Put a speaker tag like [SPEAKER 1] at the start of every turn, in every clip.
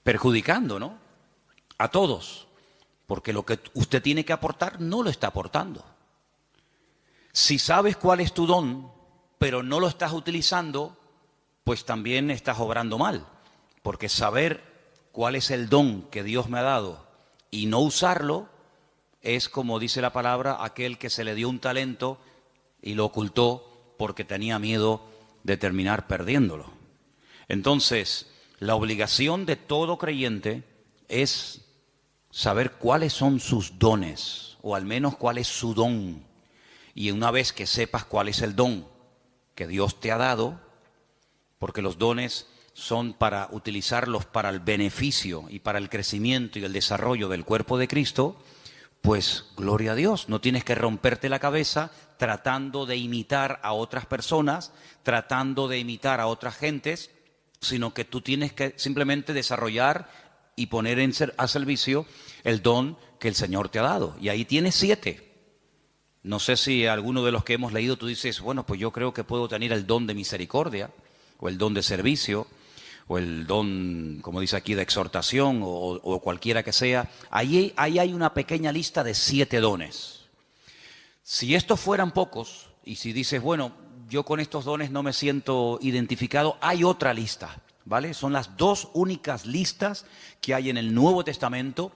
[SPEAKER 1] perjudicando, ¿no? A todos, porque lo que usted tiene que aportar no lo está aportando. Si sabes cuál es tu don, pero no lo estás utilizando, pues también estás obrando mal, porque saber cuál es el don que Dios me ha dado y no usarlo es, como dice la palabra, aquel que se le dio un talento y lo ocultó porque tenía miedo de terminar perdiéndolo. Entonces, la obligación de todo creyente es saber cuáles son sus dones, o al menos cuál es su don. Y una vez que sepas cuál es el don que Dios te ha dado, porque los dones son para utilizarlos para el beneficio y para el crecimiento y el desarrollo del cuerpo de Cristo, pues gloria a Dios, no tienes que romperte la cabeza tratando de imitar a otras personas, tratando de imitar a otras gentes, sino que tú tienes que simplemente desarrollar y poner a servicio el don que el Señor te ha dado. Y ahí tienes 7. No sé si alguno de los que hemos leído tú dices, bueno, pues yo creo que puedo tener el don de misericordia, o el don de servicio, o el don, como dice aquí, de exhortación, o cualquiera que sea. Ahí hay una pequeña lista de 7 dones. Si estos fueran pocos, y si dices, bueno, yo con estos dones no me siento identificado, hay otra lista, ¿vale? Son las 2 únicas listas que hay en el Nuevo Testamento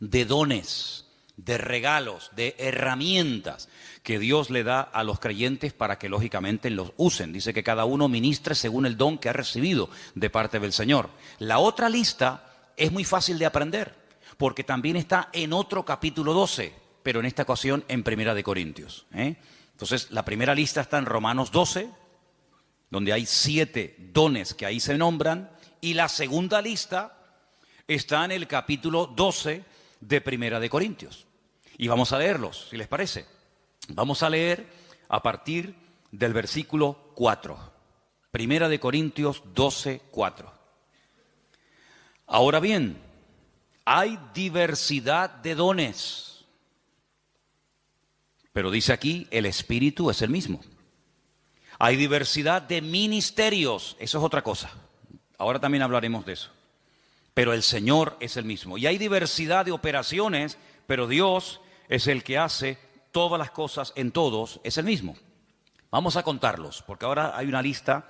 [SPEAKER 1] de dones, de regalos, de herramientas que Dios le da a los creyentes para que lógicamente los usen. Dice que cada uno ministre según el don que ha recibido de parte del Señor. La otra lista es muy fácil de aprender, porque también está en otro capítulo 12, pero en esta ocasión en Primera de Corintios. Entonces, la primera lista está en Romanos 12, donde hay 7 dones que ahí se nombran, y la segunda lista está en el capítulo 12 de Primera de Corintios. Y vamos a leerlos, si les parece. Vamos a leer a partir del versículo 4. Primera de Corintios 12, 4. Ahora bien, hay diversidad de dones, pero dice aquí, el Espíritu es el mismo. Hay diversidad de ministerios, eso es otra cosa. Ahora también hablaremos de eso. Pero el Señor es el mismo. Y hay diversidad de operaciones, pero Dios es el que hace todas las cosas en todos, es el mismo. Vamos a contarlos, porque ahora hay una lista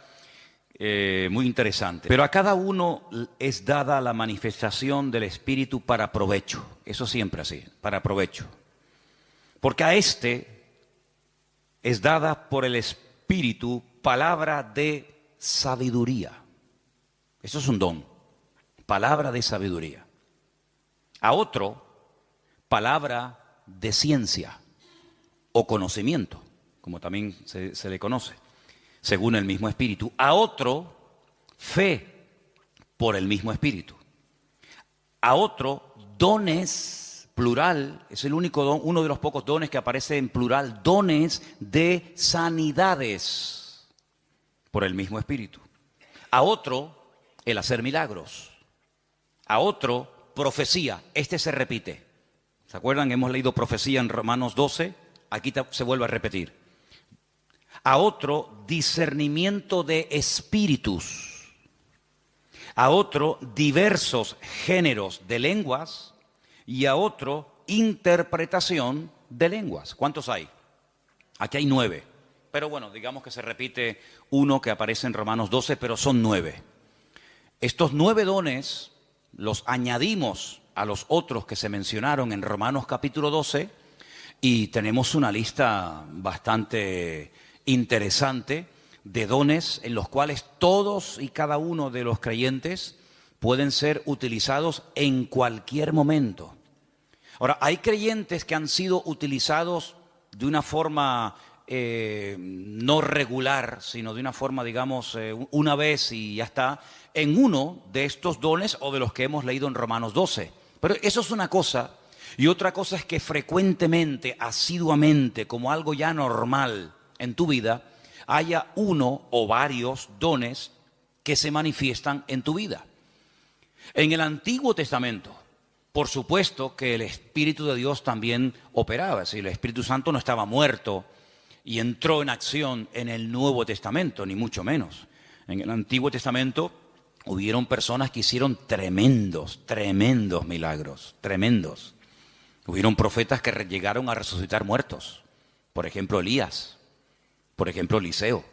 [SPEAKER 1] muy interesante. Pero a cada uno es dada la manifestación del Espíritu para provecho. Eso siempre así, para provecho. Porque a este es dada por el Espíritu palabra de sabiduría. Eso es un don. Palabra de sabiduría. A otro, palabra de ciencia o conocimiento, como también se le conoce, según el mismo Espíritu. A otro, fe por el mismo Espíritu. A otro, dones, plural, es el único don, uno de los pocos dones que aparece en plural, dones de sanidades por el mismo Espíritu. A otro, el hacer milagros. A otro, profecía. Este se repite. ¿Se acuerdan? Hemos leído profecía en Romanos 12. Aquí se vuelve a repetir. A otro, discernimiento de espíritus. A otro, diversos géneros de lenguas. Y a otro, interpretación de lenguas. ¿Cuántos hay? Aquí hay 9. Pero bueno, digamos que se repite uno que aparece en Romanos 12, pero son 9. Estos 9 dones los añadimos a los otros que se mencionaron en Romanos capítulo 12 y tenemos una lista bastante interesante de dones en los cuales todos y cada uno de los creyentes pueden ser utilizados en cualquier momento. Ahora, hay creyentes que han sido utilizados de una forma no regular, sino de una forma, digamos, una vez y ya está, en uno de estos dones o de los que hemos leído en Romanos 12. Pero eso es una cosa, y otra cosa es que frecuentemente, asiduamente, como algo ya normal en tu vida, haya uno o varios dones que se manifiestan en tu vida. En el Antiguo Testamento, por supuesto que el Espíritu de Dios también operaba, es decir, el Espíritu Santo no estaba muerto y entró en acción en el Nuevo Testamento, ni mucho menos. En el Antiguo Testamento hubieron personas que hicieron tremendos milagros, tremendos. Hubieron profetas que llegaron a resucitar muertos. Por ejemplo, Elías. Por ejemplo, Eliseo.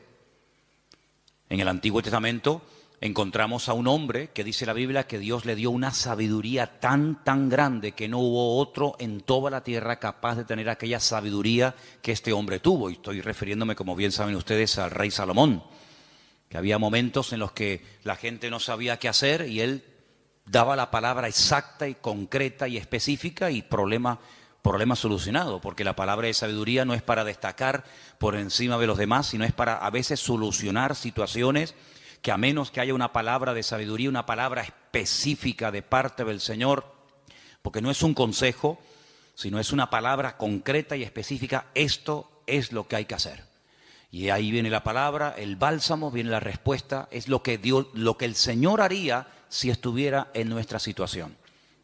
[SPEAKER 1] En el Antiguo Testamento encontramos a un hombre que dice la Biblia que Dios le dio una sabiduría tan grande que no hubo otro en toda la tierra capaz de tener aquella sabiduría que este hombre tuvo. Y estoy refiriéndome, como bien saben ustedes, al rey Salomón. Que había momentos en los que la gente no sabía qué hacer y él daba la palabra exacta y concreta y específica y problema solucionado, porque la palabra de sabiduría no es para destacar por encima de los demás, sino es para a veces solucionar situaciones que a menos que haya una palabra de sabiduría, una palabra específica de parte del Señor, porque no es un consejo, sino es una palabra concreta y específica, esto es lo que hay que hacer. Y ahí viene la palabra, el bálsamo, viene la respuesta, es lo que el Señor haría si estuviera en nuestra situación,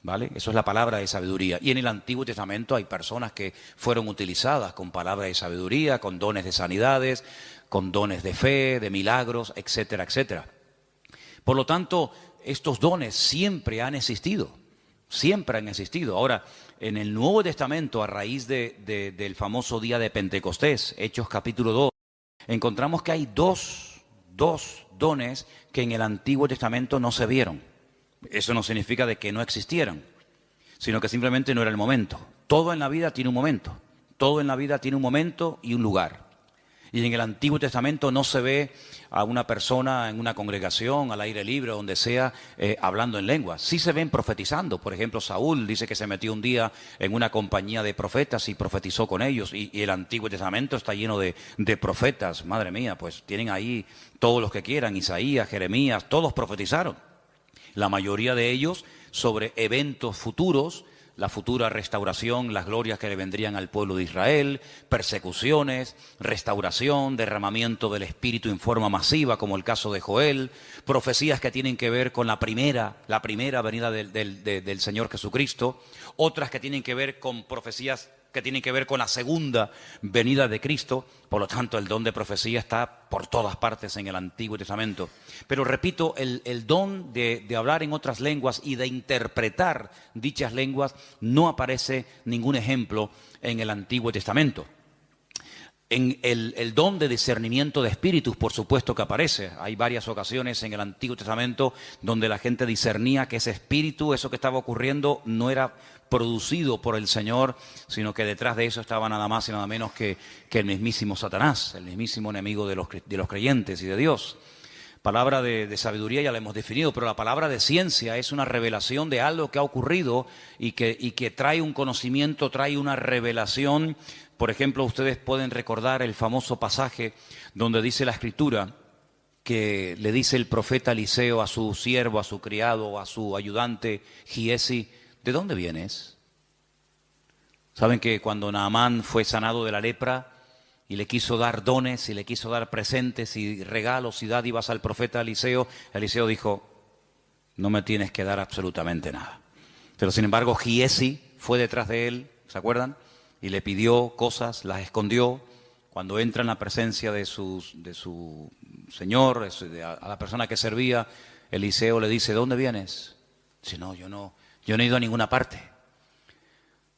[SPEAKER 1] ¿vale? Eso es la palabra de sabiduría. Y en el Antiguo Testamento hay personas que fueron utilizadas con palabra de sabiduría, con dones de sanidades, con dones de fe, de milagros, etcétera, etcétera. Por lo tanto, estos dones siempre han existido, siempre han existido. Ahora, en el Nuevo Testamento, a raíz del famoso día de Pentecostés, Hechos capítulo 2, encontramos que hay dos dones que en el Antiguo Testamento no se vieron. Eso no significa de que no existieran, sino que simplemente no era el momento. Todo en la vida tiene un momento. Todo en la vida tiene un momento y un lugar. Y en el Antiguo Testamento no se ve a una persona en una congregación, al aire libre, donde sea, hablando en lenguas. Sí se ven profetizando. Por ejemplo, Saúl dice que se metió un día en una compañía de profetas y profetizó con ellos. Y el Antiguo Testamento está lleno de profetas. Madre mía, pues tienen ahí todos los que quieran. Isaías, Jeremías, todos profetizaron. La mayoría de ellos sobre eventos futuros, la futura restauración, las glorias que le vendrían al pueblo de Israel, persecuciones, restauración, derramamiento del Espíritu en forma masiva, como el caso de Joel, profecías que tienen que ver con la primera venida del Señor Jesucristo, otras que tienen que ver con profecías que tienen que ver con la segunda venida de Cristo. Por lo tanto, el don de profecía está por todas partes en el Antiguo Testamento. Pero repito, el don de hablar en otras lenguas y de interpretar dichas lenguas no aparece ningún ejemplo en el Antiguo Testamento. En el don de discernimiento de espíritus, por supuesto que aparece. Hay varias ocasiones en el Antiguo Testamento donde la gente discernía que ese espíritu, eso que estaba ocurriendo, no era producido por el Señor, sino que detrás de eso estaba nada más y nada menos que el mismísimo Satanás, el mismísimo enemigo de los creyentes y de Dios. Palabra de sabiduría ya la hemos definido, pero la palabra de ciencia es una revelación de algo que ha ocurrido y que trae un conocimiento, trae una revelación. Por ejemplo, ustedes pueden recordar el famoso pasaje donde dice la Escritura que le dice el profeta Eliseo a su siervo, a su criado, a su ayudante Giesi: ¿de dónde vienes? Saben que cuando Naamán fue sanado de la lepra y le quiso dar dones y le quiso dar presentes y regalos y dádivas al profeta Eliseo, Eliseo dijo: no me tienes que dar absolutamente nada. Pero sin embargo Giesi fue detrás de él, ¿se acuerdan? Y le pidió cosas, las escondió. Cuando entra en la presencia de su señor, a la persona que servía, Eliseo le dice: ¿de dónde vienes? Dice: no, yo no he ido a ninguna parte.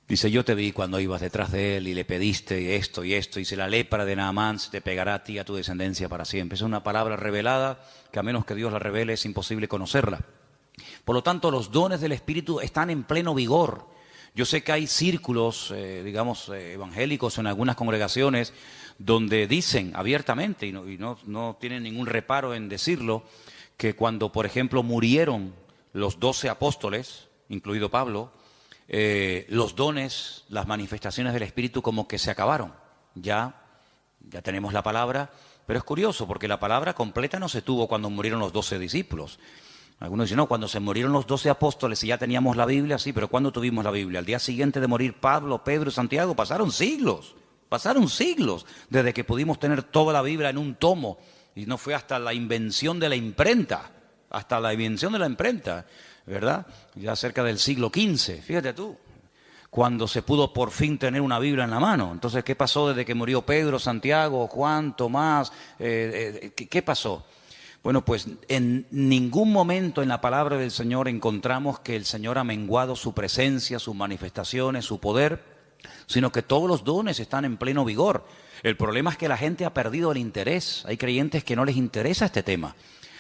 [SPEAKER 1] Dice: yo te vi cuando ibas detrás de él y le pediste esto y esto. Dice: la lepra de Naamán se te pegará a ti y a tu descendencia para siempre. Es una palabra revelada que a menos que Dios la revele es imposible conocerla. Por lo tanto, los dones del Espíritu están en pleno vigor. Yo sé que hay círculos, evangélicos en algunas congregaciones donde dicen abiertamente, y no tienen ningún reparo en decirlo, que cuando, por ejemplo, murieron los 12 apóstoles, incluido Pablo, los dones, las manifestaciones del Espíritu como que se acabaron. Ya tenemos la palabra, pero es curioso porque la palabra completa no se tuvo cuando murieron los 12 discípulos. Algunos dicen: no, cuando se murieron los 12 apóstoles y ya teníamos la Biblia, sí, pero ¿cuándo tuvimos la Biblia? Al día siguiente de morir Pablo, Pedro y Santiago, pasaron siglos desde que pudimos tener toda la Biblia en un tomo. Y no fue hasta la invención de la imprenta, ¿verdad? Ya cerca del siglo XV, fíjate tú, cuando se pudo por fin tener una Biblia en la mano. Entonces, ¿qué pasó desde que murió Pedro, Santiago, Juan, Tomás? ¿Qué pasó? Bueno, pues en ningún momento en la palabra del Señor encontramos que el Señor ha menguado su presencia, sus manifestaciones, su poder, sino que todos los dones están en pleno vigor. El problema es que la gente ha perdido el interés. Hay creyentes que no les interesa este tema.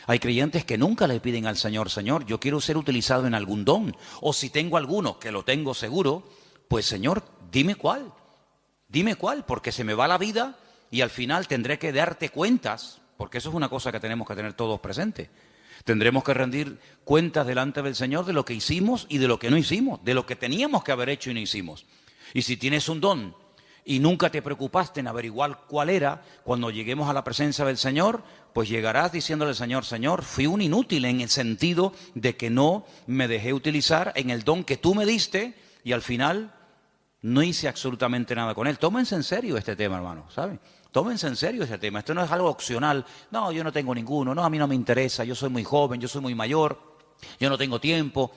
[SPEAKER 1] Hay creyentes que nunca le piden al Señor, Señor, yo quiero ser utilizado en algún don. O si tengo alguno, que lo tengo seguro, pues Señor, dime cuál, porque se me va la vida y al final tendré que darte cuentas, porque eso es una cosa que tenemos que tener todos presentes. Tendremos que rendir cuentas delante del Señor de lo que hicimos y de lo que no hicimos, de lo que teníamos que haber hecho y no hicimos. Y si tienes un don y nunca te preocupaste en averiguar cuál era, cuando lleguemos a la presencia del Señor, pues llegarás diciéndole al Señor, Señor, fui un inútil en el sentido de que no me dejé utilizar en el don que tú me diste y al final no hice absolutamente nada con él. Tómense en serio este tema, hermano, ¿saben? Tómense en serio este tema. Esto no es algo opcional. No, yo no tengo ninguno. No, a mí no me interesa. Yo soy muy joven, yo soy muy mayor. Yo no tengo tiempo.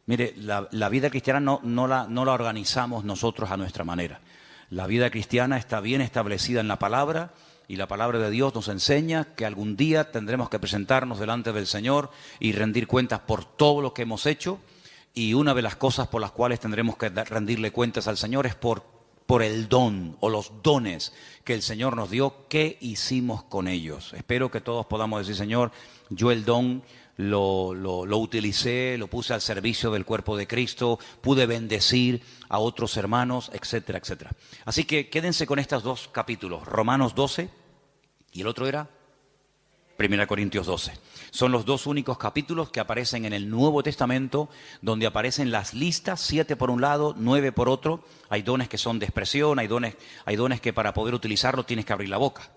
[SPEAKER 1] Mire, la vida cristiana no la organizamos nosotros a nuestra manera. La vida cristiana está bien establecida en la palabra y la palabra de Dios nos enseña que algún día tendremos que presentarnos delante del Señor y rendir cuentas por todo lo que hemos hecho. Y una de las cosas por las cuales tendremos que rendirle cuentas al Señor es por el don o los dones que el Señor nos dio, ¿qué hicimos con ellos? Espero que todos podamos decir, Señor, yo el don lo utilicé, lo puse al servicio del cuerpo de Cristo, pude bendecir a otros hermanos, etcétera, etcétera. Así que quédense con estos dos capítulos, Romanos 12 y el otro era 1 Corintios 12. Son los dos únicos capítulos que aparecen en el Nuevo Testamento, donde aparecen las listas, 7 por un lado, 9 por otro. Hay dones que son de expresión, hay dones que para poder utilizarlos tienes que abrir la boca.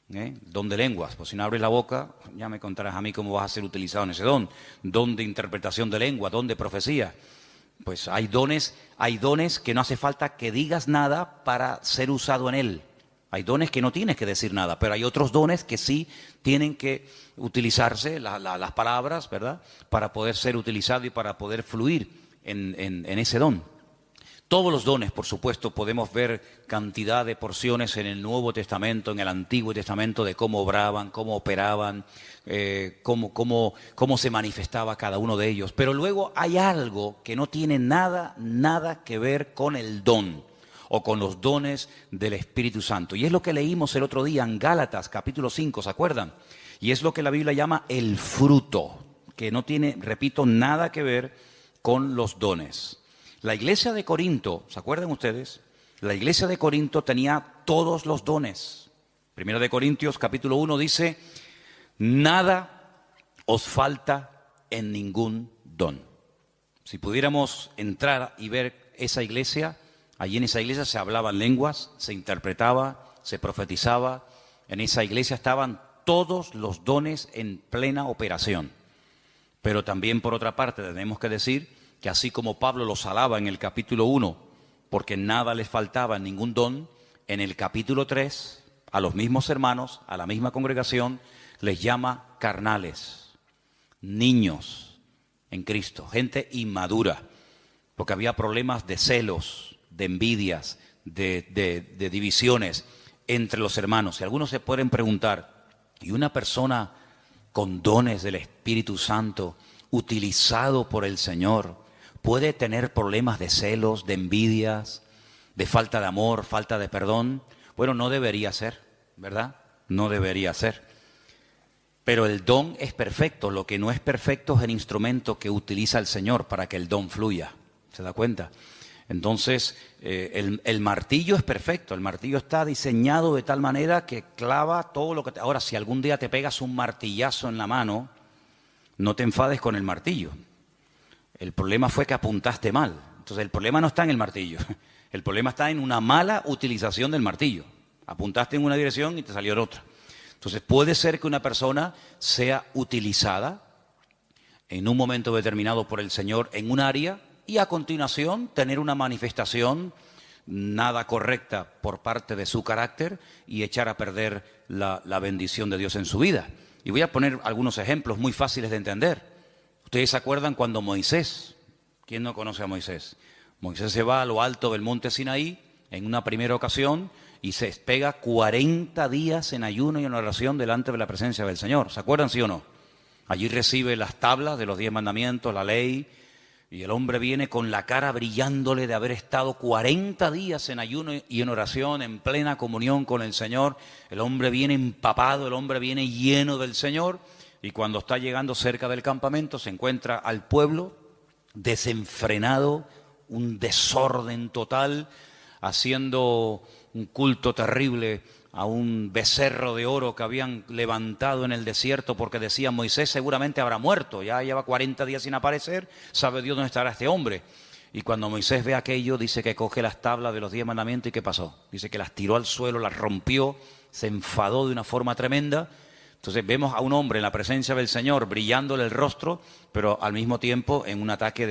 [SPEAKER 1] Don de lenguas, pues si no abres la boca, ya me contarás a mí cómo vas a ser utilizado en ese don. Don de interpretación de lengua, don de profecía. Pues hay dones que no hace falta que digas nada para ser usado en él. Hay dones que no tienes que decir nada, pero hay otros dones que sí tienen que utilizarse, las palabras, ¿verdad?, para poder ser utilizado y para poder fluir en ese don. Todos los dones, por supuesto, podemos ver cantidad de porciones en el Nuevo Testamento, en el Antiguo Testamento, de cómo obraban, cómo operaban, cómo se manifestaba cada uno de ellos. Pero luego hay algo que no tiene nada que ver con el don o con los dones del Espíritu Santo. Y es lo que leímos el otro día en Gálatas, capítulo 5, ¿se acuerdan? Y es lo que la Biblia llama el fruto, que no tiene, repito, nada que ver con los dones. La iglesia de Corinto, ¿se acuerdan ustedes? La iglesia de Corinto tenía todos los dones. Primera de Corintios, capítulo 1, dice, nada os falta en ningún don. Si pudiéramos entrar y ver esa iglesia, allí en esa iglesia se hablaban lenguas, se interpretaba, se profetizaba. En esa iglesia estaban todos los dones en plena operación. Pero también, por otra parte, tenemos que decir que así como Pablo los alaba en el capítulo 1, porque nada les faltaba, ningún don, en el capítulo 3, a los mismos hermanos, a la misma congregación, les llama carnales, niños en Cristo, gente inmadura, porque había problemas de celos, de envidias, de divisiones entre los hermanos. Y algunos se pueden preguntar, ¿y una persona con dones del Espíritu Santo, utilizado por el Señor, puede tener problemas de celos, de envidias, de falta de amor, falta de perdón? Bueno, no debería ser, ¿verdad? No debería ser. Pero el don es perfecto. Lo que no es perfecto es el instrumento que utiliza el Señor para que el don fluya. ¿Se da cuenta? Entonces, el martillo es perfecto. El martillo está diseñado de tal manera que clava todo lo que... Ahora, si algún día te pegas un martillazo en la mano, no te enfades con el martillo. El problema fue que apuntaste mal. Entonces el problema no está en el martillo. El problema está en una mala utilización del martillo. Apuntaste en una dirección y te salió en otra. Entonces puede ser que una persona sea utilizada en un momento determinado por el Señor en un área y a continuación tener una manifestación nada correcta por parte de su carácter y echar a perder la bendición de Dios en su vida. Y voy a poner algunos ejemplos muy fáciles de entender. Ustedes se acuerdan cuando Moisés, ¿quién no conoce a Moisés? Moisés se va a lo alto del monte Sinaí en una primera ocasión y se pega 40 días en ayuno y en oración delante de la presencia del Señor. ¿Se acuerdan, sí o no? Allí recibe las tablas de los 10 mandamientos, la ley, y el hombre viene con la cara brillándole de haber estado 40 días en ayuno y en oración, en plena comunión con el Señor. El hombre viene empapado, el hombre viene lleno del Señor, y cuando está llegando cerca del campamento se encuentra al pueblo desenfrenado, un desorden total, haciendo un culto terrible a un becerro de oro que habían levantado en el desierto porque decían: Moisés seguramente habrá muerto, ya lleva 40 días sin aparecer, sabe Dios dónde estará este hombre. Y cuando Moisés ve aquello, dice que coge las tablas de los 10 mandamientos. ¿Y qué pasó? Dice que las tiró al suelo, las rompió, se enfadó de una forma tremenda. Entonces vemos a un hombre en la presencia del Señor brillándole el rostro, pero al mismo tiempo en un ataque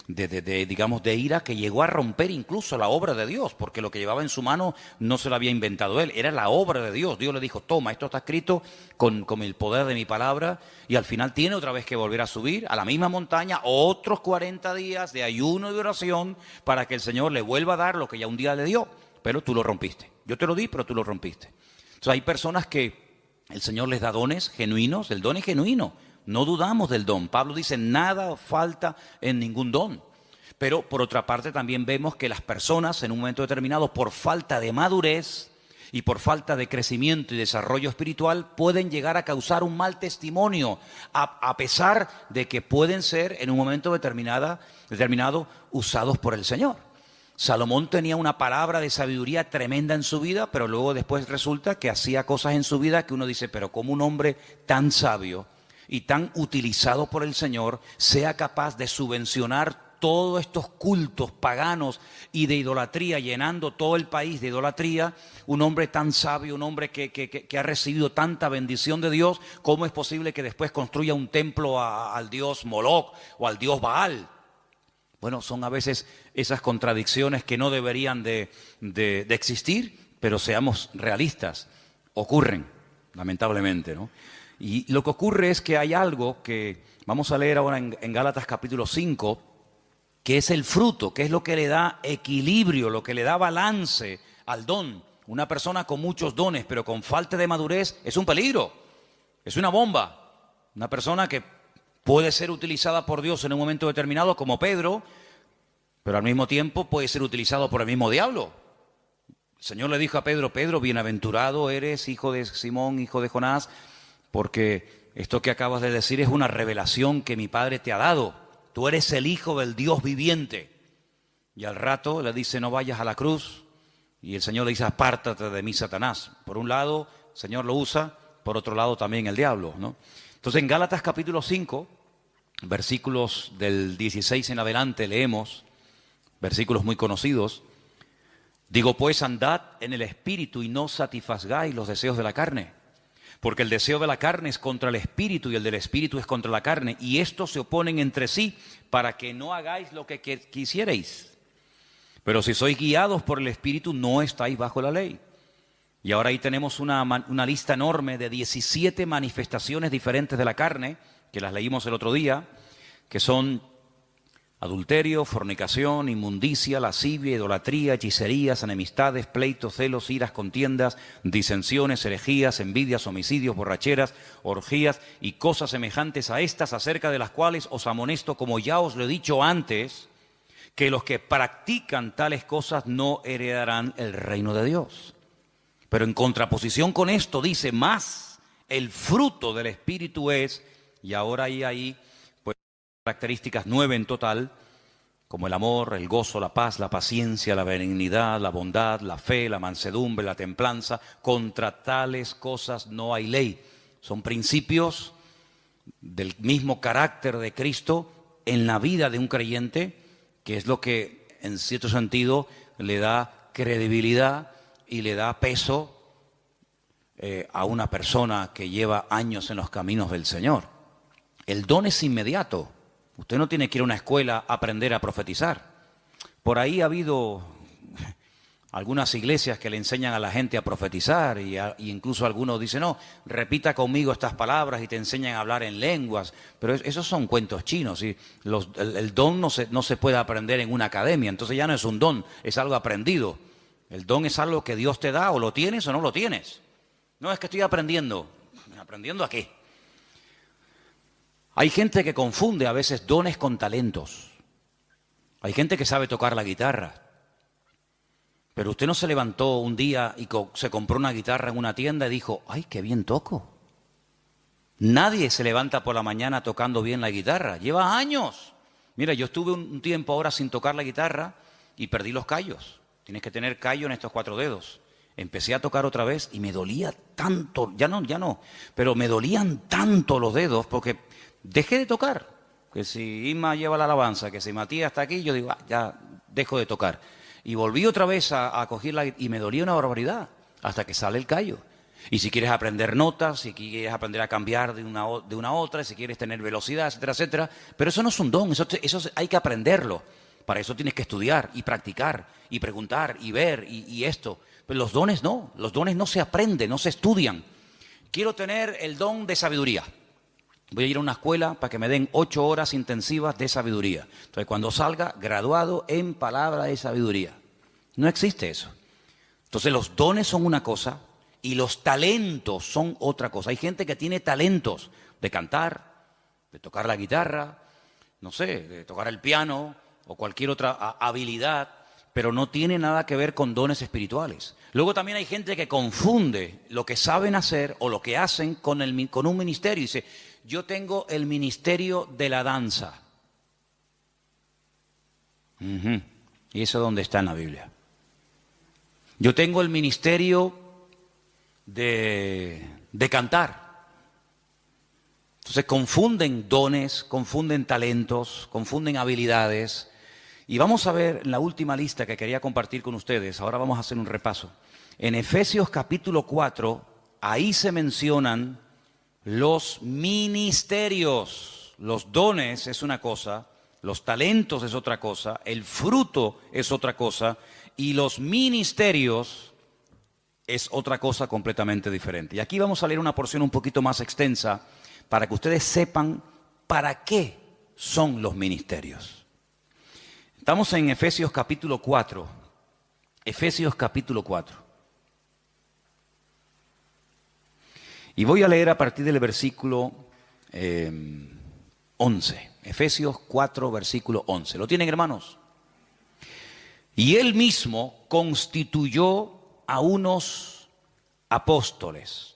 [SPEAKER 1] digamos, de ira que llegó a romper incluso la obra de Dios, porque lo que llevaba en su mano no se lo había inventado él, era la obra de Dios. Dios le dijo: toma, esto está escrito con el poder de mi palabra, y al final tiene otra vez que volver a subir a la misma montaña, otros 40 días de ayuno y de oración para que el Señor le vuelva a dar lo que ya un día le dio, pero tú lo rompiste. Yo te lo di, pero tú lo rompiste. Entonces hay personas que el Señor les da dones genuinos, el don es genuino, no dudamos del don. Pablo dice: nada falta en ningún don. Pero por otra parte también vemos que las personas en un momento determinado, por falta de madurez y por falta de crecimiento y desarrollo espiritual, pueden llegar a causar un mal testimonio, a pesar de que pueden ser en un momento determinado usados por el Señor. Salomón tenía una palabra de sabiduría tremenda en su vida, pero luego después resulta que hacía cosas en su vida que uno dice: pero ¿cómo un hombre tan sabio y tan utilizado por el Señor sea capaz de subvencionar todos estos cultos paganos y de idolatría, llenando todo el país de idolatría? Un hombre tan sabio, un hombre que ha recibido tanta bendición de Dios, ¿cómo es posible que después construya un templo al dios Moloc o al dios Baal? Bueno, son a veces esas contradicciones que no deberían de existir, pero seamos realistas, ocurren, lamentablemente, ¿no? Y lo que ocurre es que hay algo que vamos a leer ahora en Gálatas capítulo 5, que es el fruto, que es lo que le da equilibrio, lo que le da balance al don. Una persona con muchos dones, pero con falta de madurez, es un peligro, es una bomba. Una persona que puede ser utilizada por Dios en un momento determinado, como Pedro, pero al mismo tiempo puede ser utilizado por el mismo diablo. El Señor le dijo a Pedro: Pedro, bienaventurado eres, hijo de Simón, hijo de Jonás, porque esto que acabas de decir es una revelación que mi Padre te ha dado. Tú eres el Hijo del Dios viviente. Y al rato le dice: no vayas a la cruz. Y el Señor le dice: apártate de mí, Satanás. Por un lado, el Señor lo usa, por otro lado también el diablo, ¿no? Entonces en Gálatas capítulo 5, versículos del 16 en adelante, leemos versículos muy conocidos. Digo pues, andad en el Espíritu y no satisfagáis los deseos de la carne. Porque el deseo de la carne es contra el Espíritu y el del Espíritu es contra la carne. Y estos se oponen entre sí para que no hagáis lo que quisierais. Pero si sois guiados por el Espíritu, no estáis bajo la ley. Y ahora ahí tenemos una lista enorme de 17 manifestaciones diferentes de la carne, que las leímos el otro día, que son adulterio, fornicación, inmundicia, lascivia, idolatría, hechicerías, enemistades, pleitos, celos, iras, contiendas, disensiones, herejías, envidias, homicidios, borracheras, orgías y cosas semejantes a estas, acerca de las cuales os amonesto, como ya os lo he dicho antes, que los que practican tales cosas no heredarán el reino de Dios. Pero en contraposición con esto dice: más el fruto del Espíritu es, y ahora hay ahí pues características 9 en total, como el amor, el gozo, la paz, la paciencia, la benignidad, la bondad, la fe, la mansedumbre, la templanza. Contra tales cosas no hay ley. Son principios del mismo carácter de Cristo en la vida de un creyente, que es lo que en cierto sentido le da credibilidad y le da peso a una persona que lleva años en los caminos del Señor. El don es inmediato. Usted no tiene que ir a una escuela a aprender a profetizar. Por ahí ha habido algunas iglesias que le enseñan a la gente a profetizar y incluso algunos dicen: no, repita conmigo estas palabras, y te enseñan a hablar en lenguas. Pero esos son cuentos chinos. ¿Sí? El don no se puede aprender en una academia, entonces ya no es un don, es algo aprendido. El don es algo que Dios te da, o lo tienes o no lo tienes. No es que estoy aprendiendo. ¿Aprendiendo a qué? Hay gente que confunde a veces dones con talentos. Hay gente que sabe tocar la guitarra. Pero usted no se levantó un día y se compró una guitarra en una tienda y dijo, ¡ay, qué bien toco! Nadie se levanta por la mañana tocando bien la guitarra. Lleva años. Mira, yo estuve un tiempo ahora sin tocar la guitarra y perdí los callos. Tienes que tener callo en estos 4 dedos. Empecé a tocar otra vez y me dolía tanto, ya no, pero me dolían tanto los dedos porque dejé de tocar. Que si Isma lleva la alabanza, que si Matías está aquí, yo digo, ya dejo de tocar. Y volví otra vez a cogerla y me dolía una barbaridad hasta que sale el callo. Y si quieres aprender notas, si quieres aprender a cambiar de una a otra, si quieres tener velocidad, etcétera, etcétera. Pero eso no es un don, eso hay que aprenderlo. Para eso tienes que estudiar y practicar y preguntar y ver y esto. Pero los dones no se aprenden, no se estudian. Quiero tener el don de sabiduría. Voy a ir a una escuela para que me den 8 horas intensivas de sabiduría. Entonces, cuando salga, graduado en palabra de sabiduría. No existe eso. Entonces, los dones son una cosa y los talentos son otra cosa. Hay gente que tiene talentos de cantar, de tocar la guitarra, no sé, de tocar el piano o cualquier otra habilidad, pero no tiene nada que ver con dones espirituales. Luego también hay gente que confunde lo que saben hacer o lo que hacen con un ministerio. Dice, yo tengo el ministerio de la danza. ¿Y eso dónde está en la Biblia? Yo tengo el ministerio de cantar. Entonces confunden dones, confunden talentos, confunden habilidades. Y vamos a ver en la última lista que quería compartir con ustedes. Ahora vamos a hacer un repaso. En Efesios capítulo 4, ahí se mencionan los ministerios. Los dones es una cosa, los talentos es otra cosa, el fruto es otra cosa y los ministerios es otra cosa completamente diferente. Y aquí vamos a leer una porción un poquito más extensa para que ustedes sepan para qué son los ministerios. Estamos en Efesios capítulo 4. Efesios capítulo 4. Y voy a leer a partir del versículo 11. Efesios 4, versículo 11. ¿Lo tienen, hermanos? Y él mismo constituyó a unos apóstoles,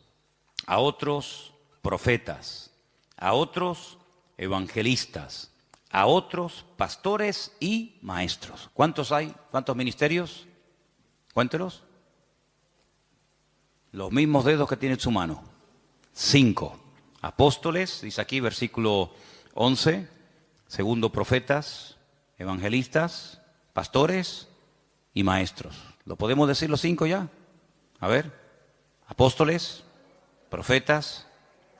[SPEAKER 1] a otros profetas, a otros evangelistas, a otros pastores y maestros. ¿Cuántos hay? ¿Cuántos ministerios? Cuéntelos. Los mismos dedos que tiene en su mano. 5. Apóstoles, dice aquí versículo 11. Segundo, profetas, evangelistas, pastores y maestros. ¿Lo podemos decir los 5 ya? A ver. Apóstoles, profetas,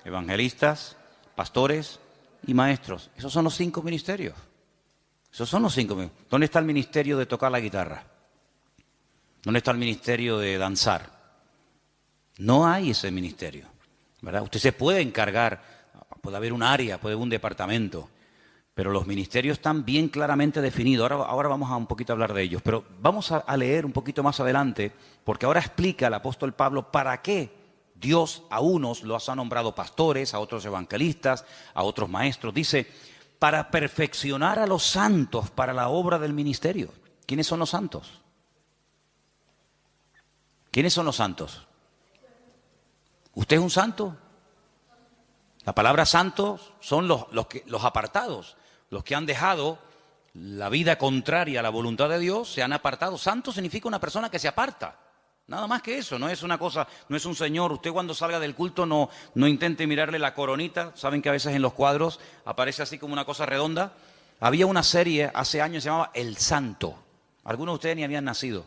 [SPEAKER 1] evangelistas, pastores y maestros. Esos son los 5 ministerios. Esos son los 5 ministerios. ¿Dónde está el ministerio de tocar la guitarra? ¿Dónde está el ministerio de danzar? No hay ese ministerio, ¿verdad? Usted se puede encargar, puede haber un área, puede haber un departamento, pero los ministerios están bien claramente definidos. Ahora vamos a un poquito hablar de ellos, pero vamos a leer un poquito más adelante, porque ahora explica el apóstol Pablo para qué Dios a unos los ha nombrado pastores, a otros evangelistas, a otros maestros. Dice, para perfeccionar a los santos para la obra del ministerio. ¿Quiénes son los santos? ¿Quiénes son los santos? ¿Usted es un santo? La palabra santos son los apartados, los que han dejado la vida contraria a la voluntad de Dios, se han apartado. Santo significa una persona que se aparta. Nada más que eso, no es una cosa, no es un señor. Usted cuando salga del culto no intente mirarle la coronita. Saben que a veces en los cuadros aparece así como una cosa redonda. Había una serie hace años que se llamaba El Santo. Algunos de ustedes ni habían nacido.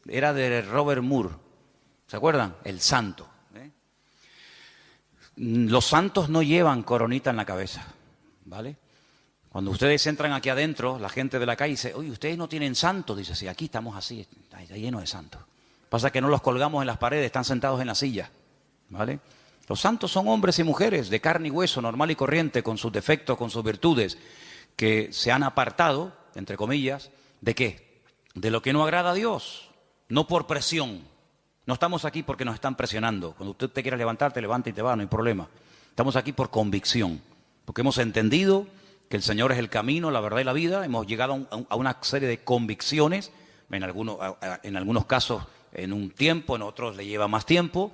[SPEAKER 1] Era de Robert Moore. ¿Se acuerdan? El Santo. Los santos no llevan coronita en la cabeza, ¿vale? Cuando ustedes entran aquí adentro, la gente de la calle dice, oye, ¿ustedes no tienen santos? Dice, sí, aquí estamos así, está lleno de santos. Pasa que no los colgamos en las paredes, están sentados en la silla, ¿vale? Los santos son hombres y mujeres de carne y hueso, normal y corriente, con sus defectos, con sus virtudes, que se han apartado, entre comillas, ¿de qué? De lo que no agrada a Dios. no por presión. No estamos aquí porque nos están presionando. Cuando usted te quiera levantar, te levanta y te va, no hay problema. Estamos aquí por convicción, porque hemos entendido que el Señor es el camino, la verdad y la vida. Hemos llegado a una serie de convicciones, en algunos casos en un tiempo, en otros le lleva más tiempo,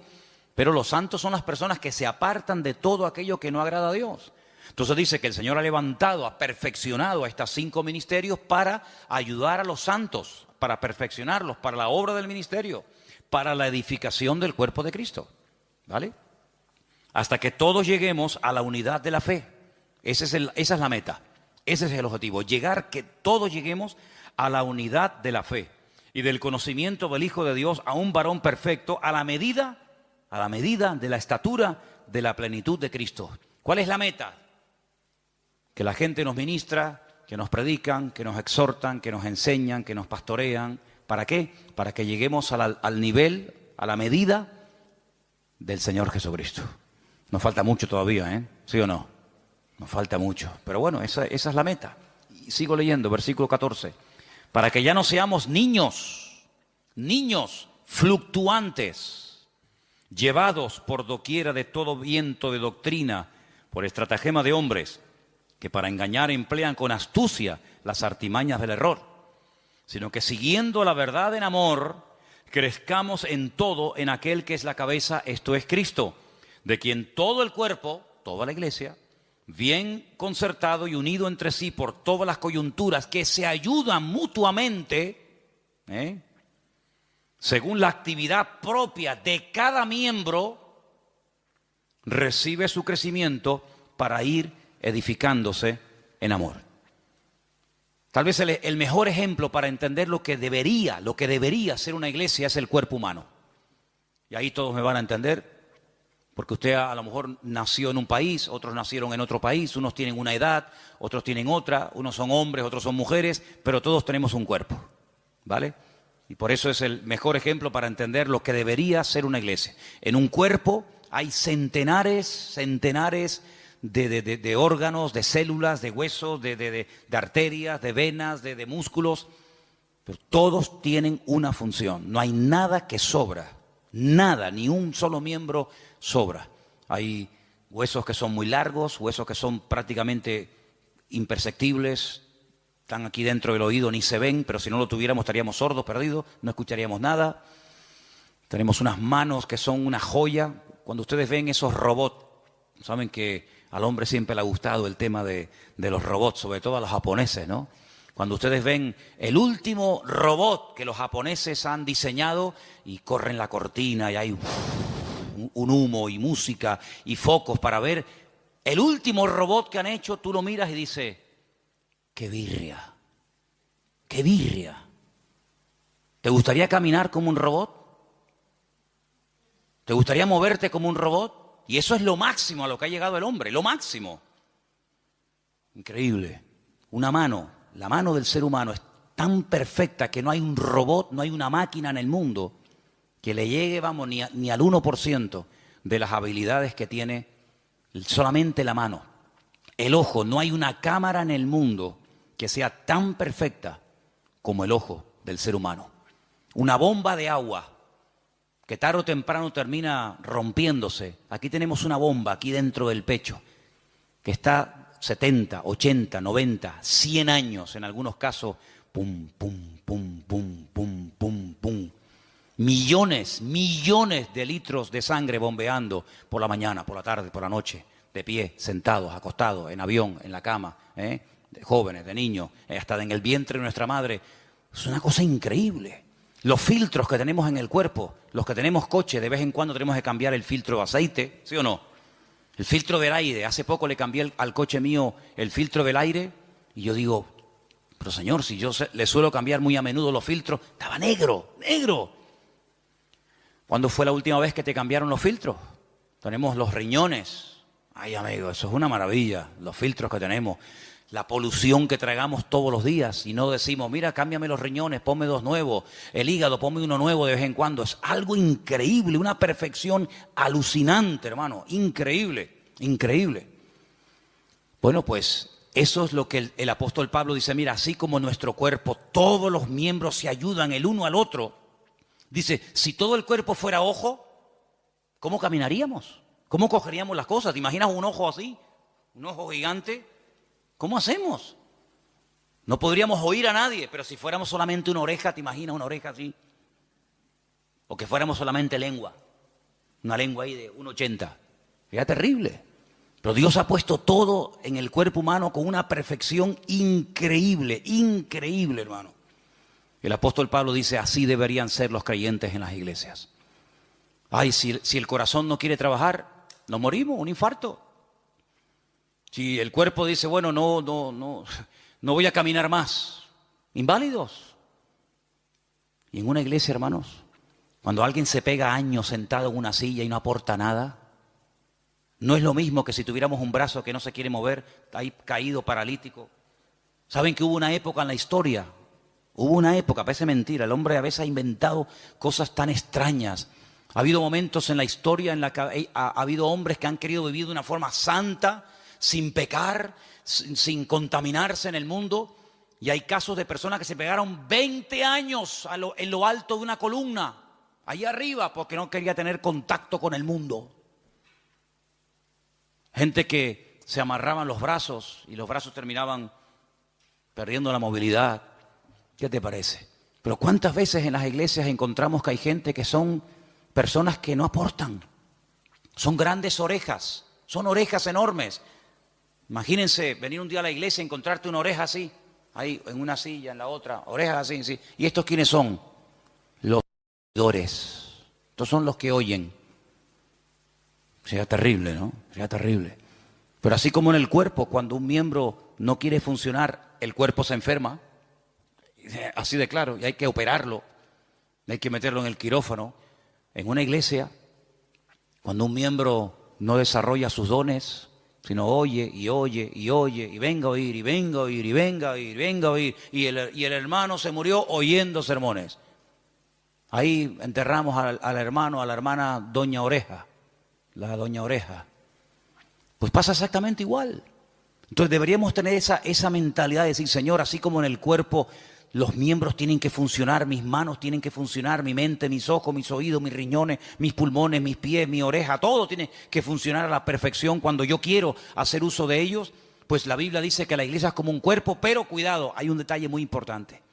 [SPEAKER 1] pero los santos son las personas que se apartan de todo aquello que no agrada a Dios. Entonces dice que el Señor ha levantado, ha perfeccionado a estos 5 ministerios para ayudar a los santos, para perfeccionarlos, para la obra del ministerio, para la edificación del cuerpo de Cristo, ¿vale? Hasta que todos lleguemos a la unidad de la fe. Esa es la meta, ese es el objetivo, que todos lleguemos a la unidad de la fe y del conocimiento del Hijo de Dios, a un varón perfecto, a la medida de la estatura de la plenitud de Cristo. ¿Cuál es la meta? Que la gente nos ministra, que nos predican, que nos exhortan, que nos enseñan, que nos pastorean. ¿Para qué? Para que lleguemos al nivel, a la medida del Señor Jesucristo. Nos falta mucho todavía, ¿eh? ¿Sí o no? Nos falta mucho. Pero bueno, esa es la meta. Y sigo leyendo, versículo 14. Para que ya no seamos niños fluctuantes, llevados por doquiera de todo viento de doctrina, por estratagema de hombres, que para engañar emplean con astucia las artimañas del error, sino que siguiendo la verdad en amor, crezcamos en todo en aquel que es la cabeza, esto es Cristo, de quien todo el cuerpo, toda la iglesia, bien concertado y unido entre sí por todas las coyunturas que se ayudan mutuamente, según la actividad propia de cada miembro, recibe su crecimiento para ir edificándose en amor. Tal vez el mejor ejemplo para entender lo que debería ser una iglesia es el cuerpo humano. Y ahí todos me van a entender. Porque usted a lo mejor nació en un país, otros nacieron en otro país, unos tienen una edad, otros tienen otra, unos son hombres, otros son mujeres, pero todos tenemos un cuerpo, ¿vale? Y por eso es el mejor ejemplo para entender lo que debería ser una iglesia. En un cuerpo hay centenares de órganos, de células, de huesos, de arterias, de venas, de músculos, pero todos tienen una función, no hay nada que sobra. Nada, ni un solo miembro sobra. Hay huesos que son muy largos, huesos que son prácticamente imperceptibles, están aquí dentro del oído, ni se ven, pero si no lo tuviéramos estaríamos sordos, perdidos, no escucharíamos nada. Tenemos unas manos que son una joya. Cuando ustedes ven esos robots, saben que al hombre siempre le ha gustado el tema de los robots, sobre todo a los japoneses, ¿no? Cuando ustedes ven el último robot que los japoneses han diseñado y corren la cortina y hay un humo y música y focos para ver el último robot que han hecho, tú lo miras y dices, ¡qué birria! ¡Qué birria! ¿Te gustaría caminar como un robot? ¿Te gustaría moverte como un robot? Y eso es lo máximo a lo que ha llegado el hombre, lo máximo. Increíble. Una mano. La mano del ser humano es tan perfecta que no hay un robot, no hay una máquina en el mundo que le llegue, vamos, ni al 1% de las habilidades que tiene solamente la mano. El ojo, no hay una cámara en el mundo que sea tan perfecta como el ojo del ser humano. Una bomba de agua que tarde o temprano termina rompiéndose. Aquí tenemos una bomba aquí dentro del pecho que está 70, 80, 90, 100 años en algunos casos, pum, pum, pum, pum, pum, pum, pum. Millones de litros de sangre bombeando por la mañana, por la tarde, por la noche, de pie, sentados, acostados, en avión, en la cama, de jóvenes, de niños, hasta en el vientre de nuestra madre. Es una cosa increíble. Los filtros que tenemos en el cuerpo, los que tenemos coche, de vez en cuando tenemos que cambiar el filtro de aceite, ¿sí o no? El filtro del aire, hace poco le cambié al coche mío el filtro del aire y yo digo, pero señor, si yo le suelo cambiar muy a menudo los filtros, estaba negro. ¿Cuándo fue la última vez que te cambiaron los filtros? Tenemos los riñones. Ay, amigo, eso es una maravilla, los filtros que tenemos. La polución que tragamos todos los días y no decimos, mira, cámbiame los riñones, ponme 2 nuevos, el hígado, ponme uno nuevo de vez en cuando. Es algo increíble, una perfección alucinante, hermano, increíble. Bueno, pues eso es lo que el apóstol Pablo dice, mira, así como nuestro cuerpo, todos los miembros se ayudan el uno al otro Dice, si todo el cuerpo fuera ojo, ¿cómo caminaríamos? ¿Cómo cogeríamos las cosas? ¿Te imaginas un ojo así? ¿Un ojo gigante? ¿Cómo hacemos? No podríamos oír a nadie, pero si fuéramos solamente una oreja, ¿te imaginas una oreja así? O que fuéramos solamente lengua. Una lengua ahí de 1,80. Sería terrible. Pero Dios ha puesto todo en el cuerpo humano con una perfección increíble, increíble, hermano. El apóstol Pablo dice, así deberían ser los creyentes en las iglesias. Ay, si el corazón no quiere trabajar, nos morimos, un infarto. Si el cuerpo dice, bueno, no voy a caminar más, inválidos. Y en una iglesia, hermanos, cuando alguien se pega años sentado en una silla y no aporta nada, no es lo mismo que si tuviéramos un brazo que no se quiere mover, ahí caído, paralítico. ¿Saben que hubo una época en la historia? Hubo una época, parece mentira, el hombre a veces ha inventado cosas tan extrañas. Ha habido momentos en la historia en la que ha habido hombres que han querido vivir de una forma santa, sin pecar, sin contaminarse en el mundo. Y hay casos de personas que se pegaron 20 años en lo alto de una columna, ahí arriba, porque no quería tener contacto con el mundo. Gente que se amarraban los brazos y los brazos terminaban perdiendo la movilidad. ¿Qué te parece? Pero ¿cuántas veces en las iglesias encontramos que hay gente que son personas que no aportan? Son grandes orejas, son orejas enormes. Imagínense venir un día a la iglesia y encontrarte una oreja así, ahí en una silla, en la otra, orejas así, sí. ¿Y estos quiénes son? Los oidores. Estos son los que oyen. Sería terrible, ¿no? Sería terrible. Pero así como en el cuerpo, cuando un miembro no quiere funcionar, el cuerpo se enferma. Así de claro, y hay que operarlo, hay que meterlo en el quirófano. En una iglesia, cuando un miembro no desarrolla sus dones, sino oye, y oye, y oye, y venga a oír, y venga a oír, y venga a oír, y venga a oír, y el hermano se murió oyendo sermones. Ahí enterramos al hermano, a la hermana Doña Oreja, la Doña Oreja. Pues pasa exactamente igual. Entonces deberíamos tener esa mentalidad de decir, Señor, así como en el cuerpo los miembros tienen que funcionar, mis manos tienen que funcionar, mi mente, mis ojos, mis oídos, mis riñones, mis pulmones, mis pies, mi oreja, todo tiene que funcionar a la perfección cuando yo quiero hacer uso de ellos. Pues la Biblia dice que la iglesia es como un cuerpo, pero cuidado, hay un detalle muy importante.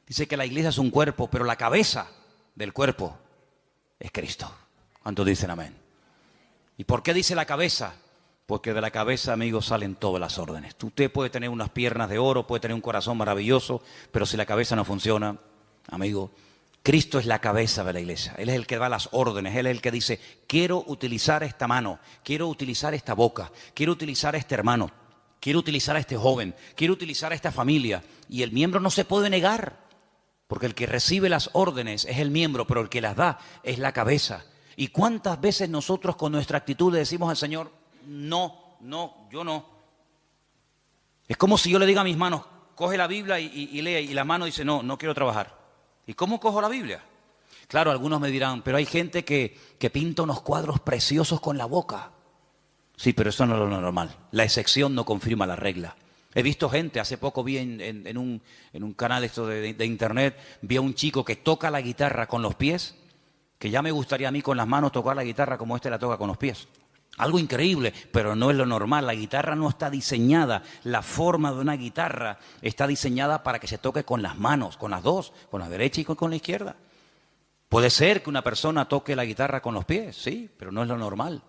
[SPEAKER 1] Dice que la iglesia es un cuerpo, pero la cabeza del cuerpo es Cristo. ¿Cuántos dicen amén? ¿Y por qué dice la cabeza? Porque de la cabeza, amigos, salen todas las órdenes. Usted puede tener unas piernas de oro, puede tener un corazón maravilloso, pero si la cabeza no funciona, amigo, Cristo es la cabeza de la iglesia. Él es el que da las órdenes, Él es el que dice, quiero utilizar esta mano, quiero utilizar esta boca, quiero utilizar a este hermano, quiero utilizar a este joven, quiero utilizar a esta familia. Y el miembro no se puede negar, porque el que recibe las órdenes es el miembro, pero el que las da es la cabeza. ¿Y cuántas veces nosotros con nuestra actitud le decimos al Señor, no, yo no? Es como si yo le diga a mis manos, coge la Biblia y lee, y la mano dice, no quiero trabajar. ¿Y cómo cojo la Biblia? Claro, algunos me dirán, pero hay gente que pinta unos cuadros preciosos con la boca. Sí, pero eso no es lo normal. La excepción no confirma la regla. He visto gente, hace poco vi en un canal esto de internet, vi a un chico que toca la guitarra con los pies, que ya me gustaría a mí con las manos tocar la guitarra como la toca con los pies. Algo increíble, pero no es lo normal. La guitarra no está diseñada, la forma de una guitarra está diseñada para que se toque con las manos, con las dos, con la derecha y con la izquierda. Puede ser que una persona toque la guitarra con los pies, sí, pero no es lo normal.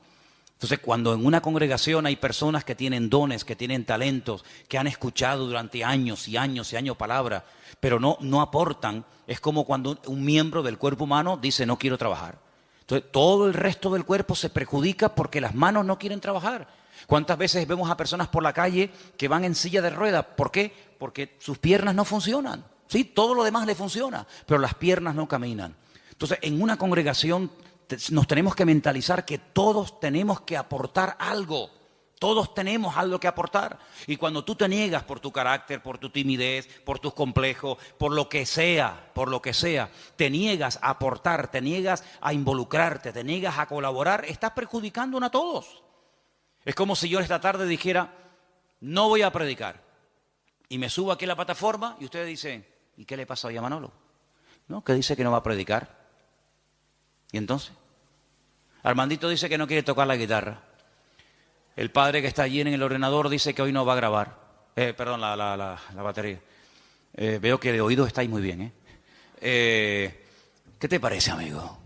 [SPEAKER 1] Entonces, cuando en una congregación hay personas que tienen dones, que tienen talentos, que han escuchado durante años y años y años palabra, pero no aportan, es como cuando un miembro del cuerpo humano dice no quiero trabajar. Entonces, todo el resto del cuerpo se perjudica porque las manos no quieren trabajar. ¿Cuántas veces vemos a personas por la calle que van en silla de ruedas? ¿Por qué? Porque sus piernas no funcionan. Sí, todo lo demás le funciona, pero las piernas no caminan. Entonces, en una congregación nos tenemos que mentalizar que todos tenemos que aportar algo. Todos tenemos algo que aportar. Y cuando tú te niegas por tu carácter, por tu timidez, por tus complejos, por lo que sea, te niegas a aportar, te niegas a involucrarte, te niegas a colaborar, estás perjudicándonos a todos. Es como si yo esta tarde dijera, no voy a predicar. Y me subo aquí a la plataforma y ustedes dicen, ¿y qué le pasa hoy a Manolo? ¿No? Que dice que no va a predicar. ¿Y entonces? Armandito dice que no quiere tocar la guitarra. El padre que está allí en el ordenador dice que hoy no va a grabar. Perdón, la batería. Veo que de oído estáis muy bien, ¿qué te parece, amigo?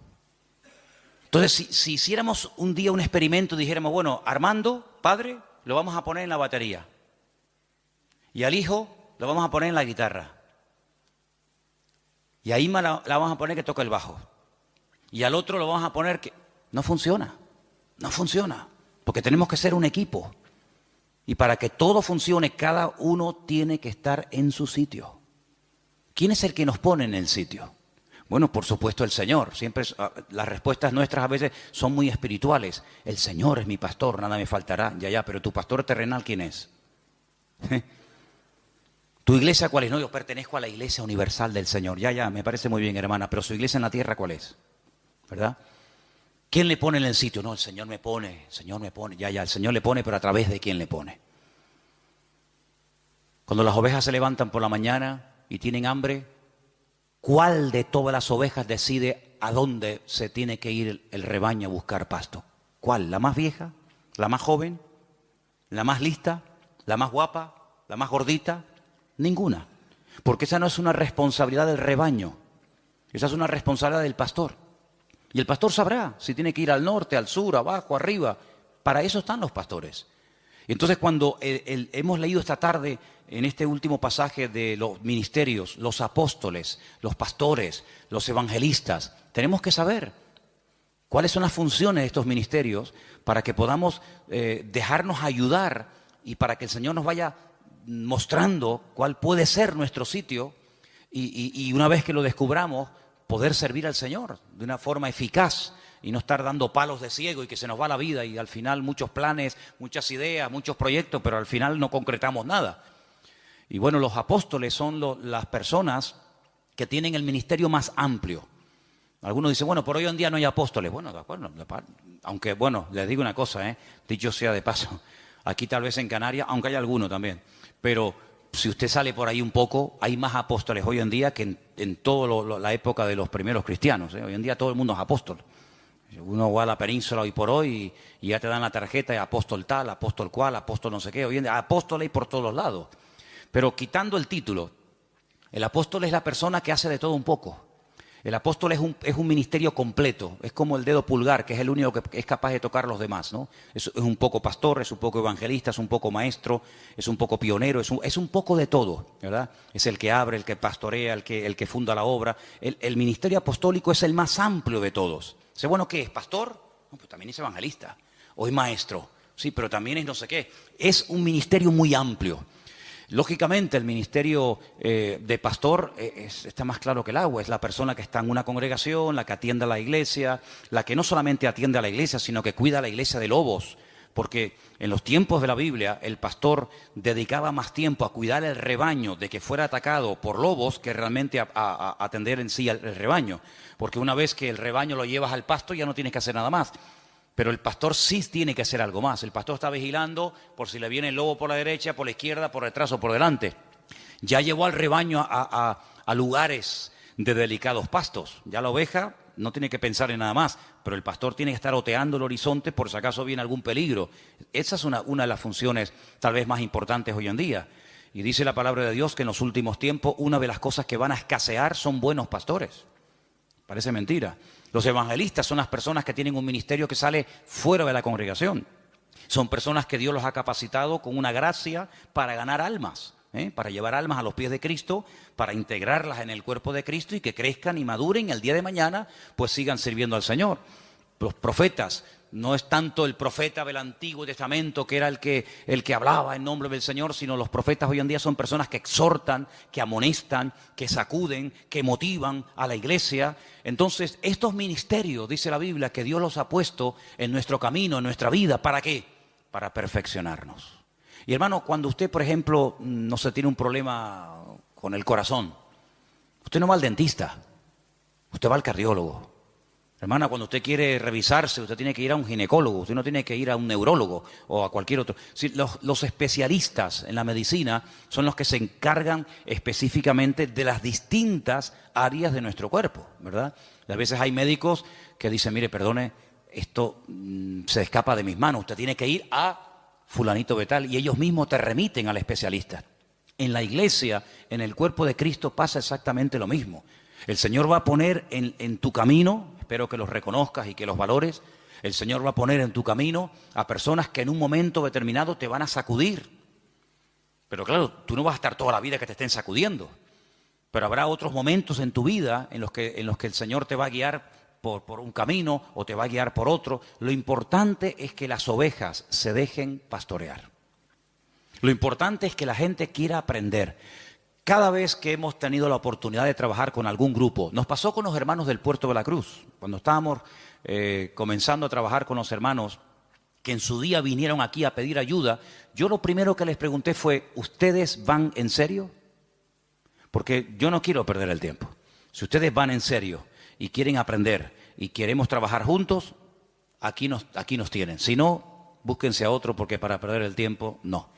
[SPEAKER 1] Entonces, si hiciéramos un día un experimento, dijéramos, bueno, Armando, padre, lo vamos a poner en la batería. Y al hijo lo vamos a poner en la guitarra. Y a Ima la vamos a poner que toque el bajo. Y al otro lo vamos a poner que... No funciona, no funciona. Porque tenemos que ser un equipo. Y para que todo funcione, cada uno tiene que estar en su sitio. ¿Quién es el que nos pone en el sitio? Bueno, por supuesto el Señor. Siempre las respuestas nuestras a veces son muy espirituales. El Señor es mi pastor, nada me faltará. Ya, pero tu pastor terrenal, ¿quién es? ¿Tu iglesia cuál es? No, yo pertenezco a la iglesia universal del Señor. Ya, me parece muy bien, hermana, pero su iglesia en la tierra, ¿cuál es? ¿Verdad? ¿Quién le pone en el sitio? No, el Señor me pone, el Señor me pone. Ya, el Señor le pone, pero ¿a través de quién le pone? Cuando las ovejas se levantan por la mañana y tienen hambre, ¿cuál de todas las ovejas decide a dónde se tiene que ir el rebaño a buscar pasto? ¿Cuál? ¿La más vieja? ¿La más joven? ¿La más lista? ¿La más guapa? ¿La más gordita? Ninguna. Porque esa no es una responsabilidad del rebaño. Esa es una responsabilidad del pastor. Y el pastor sabrá si tiene que ir al norte, al sur, abajo, arriba. Para eso están los pastores. Entonces, cuando hemos leído esta tarde en este último pasaje de los ministerios, los apóstoles, los pastores, los evangelistas, tenemos que saber cuáles son las funciones de estos ministerios para que podamos dejarnos ayudar y para que el Señor nos vaya mostrando cuál puede ser nuestro sitio y una vez que lo descubramos, poder servir al Señor de una forma eficaz y no estar dando palos de ciego y que se nos va la vida y al final muchos planes, muchas ideas, muchos proyectos, pero al final no concretamos nada. Y bueno, los apóstoles son las personas que tienen el ministerio más amplio. Algunos dicen, bueno, por hoy en día no hay apóstoles. Bueno, de acuerdo, aunque bueno, les digo una cosa, dicho sea de paso, aquí tal vez en Canarias, aunque hay alguno también, pero si usted sale por ahí un poco, hay más apóstoles hoy en día que en toda la época de los primeros cristianos. Hoy en día todo el mundo es apóstol. Uno va a la península hoy por hoy y ya te dan la tarjeta de apóstol tal, apóstol cual, apóstol no sé qué. Hoy en día apóstol hay por todos lados. Pero quitando el título, el apóstol es la persona que hace de todo un poco. El apóstol es un ministerio completo, es como el dedo pulgar, que es el único que es capaz de tocar a los demás, ¿no? Es un poco pastor, es un poco evangelista, es un poco maestro, es un poco pionero, es un poco de todo, ¿verdad? Es el que abre, el que pastorea, el que funda la obra. El ministerio apostólico es el más amplio de todos. ¿Sé bueno qué es? ¿Pastor? No, pues también es evangelista. O es maestro. Sí, pero también es no sé qué. Es un ministerio muy amplio. Lógicamente el ministerio de pastor está más claro que el agua, es la persona que está en una congregación, la que atiende a la iglesia, la que no solamente atiende a la iglesia, sino que cuida a la iglesia de lobos, porque en los tiempos de la Biblia el pastor dedicaba más tiempo a cuidar el rebaño de que fuera atacado por lobos que realmente a atender en sí al rebaño, porque una vez que el rebaño lo llevas al pasto ya no tienes que hacer nada más. Pero el pastor sí tiene que hacer algo más. El pastor está vigilando por si le viene el lobo por la derecha, por la izquierda, por detrás o por delante. Ya llevó al rebaño a lugares de delicados pastos. Ya la oveja no tiene que pensar en nada más, pero el pastor tiene que estar oteando el horizonte por si acaso viene algún peligro. Esa es una de las funciones tal vez más importantes hoy en día. Y dice la palabra de Dios que en los últimos tiempos una de las cosas que van a escasear son buenos pastores. Parece mentira. Los evangelistas son las personas que tienen un ministerio que sale fuera de la congregación. Son personas que Dios los ha capacitado con una gracia para ganar almas, para llevar almas a los pies de Cristo, para integrarlas en el cuerpo de Cristo y que crezcan y maduren y el día de mañana pues sigan sirviendo al Señor. Los profetas, no es tanto el profeta del Antiguo Testamento que era el que hablaba en nombre del Señor, sino los profetas hoy en día son personas que exhortan, que amonestan, que sacuden, que motivan a la iglesia. Entonces, estos ministerios, dice la Biblia, que Dios los ha puesto en nuestro camino, en nuestra vida, ¿para qué? Para perfeccionarnos. Y hermano, cuando usted, por ejemplo, no se tiene un problema con el corazón, usted no va al dentista, usted va al cardiólogo. Hermana, cuando usted quiere revisarse, usted tiene que ir a un ginecólogo, usted no tiene que ir a un neurólogo o a cualquier otro. Sí, los especialistas en la medicina son los que se encargan específicamente de las distintas áreas de nuestro cuerpo, ¿verdad? Y a veces hay médicos que dicen, mire, perdone, esto se escapa de mis manos, usted tiene que ir a fulanito de tal, y ellos mismos te remiten al especialista. En la iglesia, en el cuerpo de Cristo pasa exactamente lo mismo. El Señor va a poner en tu camino, espero que los reconozcas y que los valores, el Señor va a poner en tu camino a personas que en un momento determinado te van a sacudir. Pero claro, tú no vas a estar toda la vida que te estén sacudiendo, pero habrá otros momentos en tu vida en los que el Señor te va a guiar por un camino o te va a guiar por otro. Lo importante es que las ovejas se dejen pastorear. Lo importante es que la gente quiera aprender. Cada vez que hemos tenido la oportunidad de trabajar con algún grupo, nos pasó con los hermanos del Puerto de la Cruz, cuando estábamos comenzando a trabajar con los hermanos que en su día vinieron aquí a pedir ayuda, yo lo primero que les pregunté fue, ¿ustedes van en serio? Porque yo no quiero perder el tiempo. Si ustedes van en serio y quieren aprender y queremos trabajar juntos, aquí nos tienen. Si no, búsquense a otro, porque para perder el tiempo, no.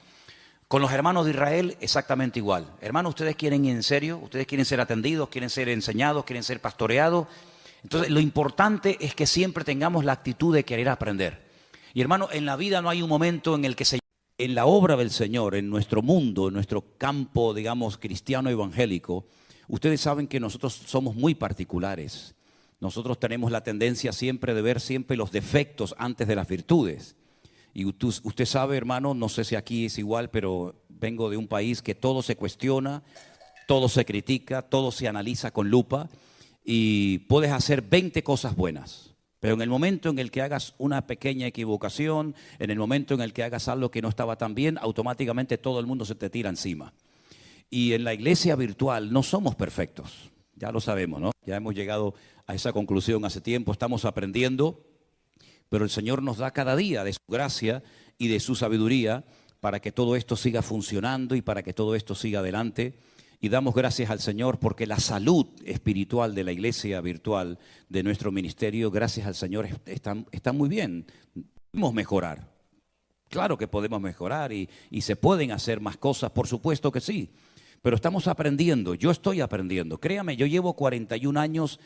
[SPEAKER 1] Con los hermanos de Israel, exactamente igual. Hermanos, ¿ustedes quieren ir en serio? ¿Ustedes quieren ser atendidos? ¿Quieren ser enseñados? ¿Quieren ser pastoreados? Entonces, lo importante es que siempre tengamos la actitud de querer aprender. Y hermano, en la vida no hay un momento en el que en la obra del Señor, en nuestro mundo, en nuestro campo, digamos, cristiano evangélico, ustedes saben que nosotros somos muy particulares. Nosotros tenemos la tendencia siempre de ver siempre los defectos antes de las virtudes. Y usted sabe, hermano, no sé si aquí es igual, pero vengo de un país que todo se cuestiona, todo se critica, todo se analiza con lupa y puedes hacer 20 cosas buenas. Pero en el momento en el que hagas una pequeña equivocación, en el momento en el que hagas algo que no estaba tan bien, automáticamente todo el mundo se te tira encima. Y en la iglesia virtual no somos perfectos, ya lo sabemos, ¿no? Ya hemos llegado a esa conclusión hace tiempo, estamos aprendiendo. Pero el Señor nos da cada día de su gracia y de su sabiduría para que todo esto siga funcionando y para que todo esto siga adelante. Y damos gracias al Señor porque la salud espiritual de la iglesia virtual, de nuestro ministerio, gracias al Señor, está muy bien. Podemos mejorar. Claro que podemos mejorar y se pueden hacer más cosas, por supuesto que sí. Pero estamos aprendiendo, yo estoy aprendiendo. Créame, yo llevo 41 años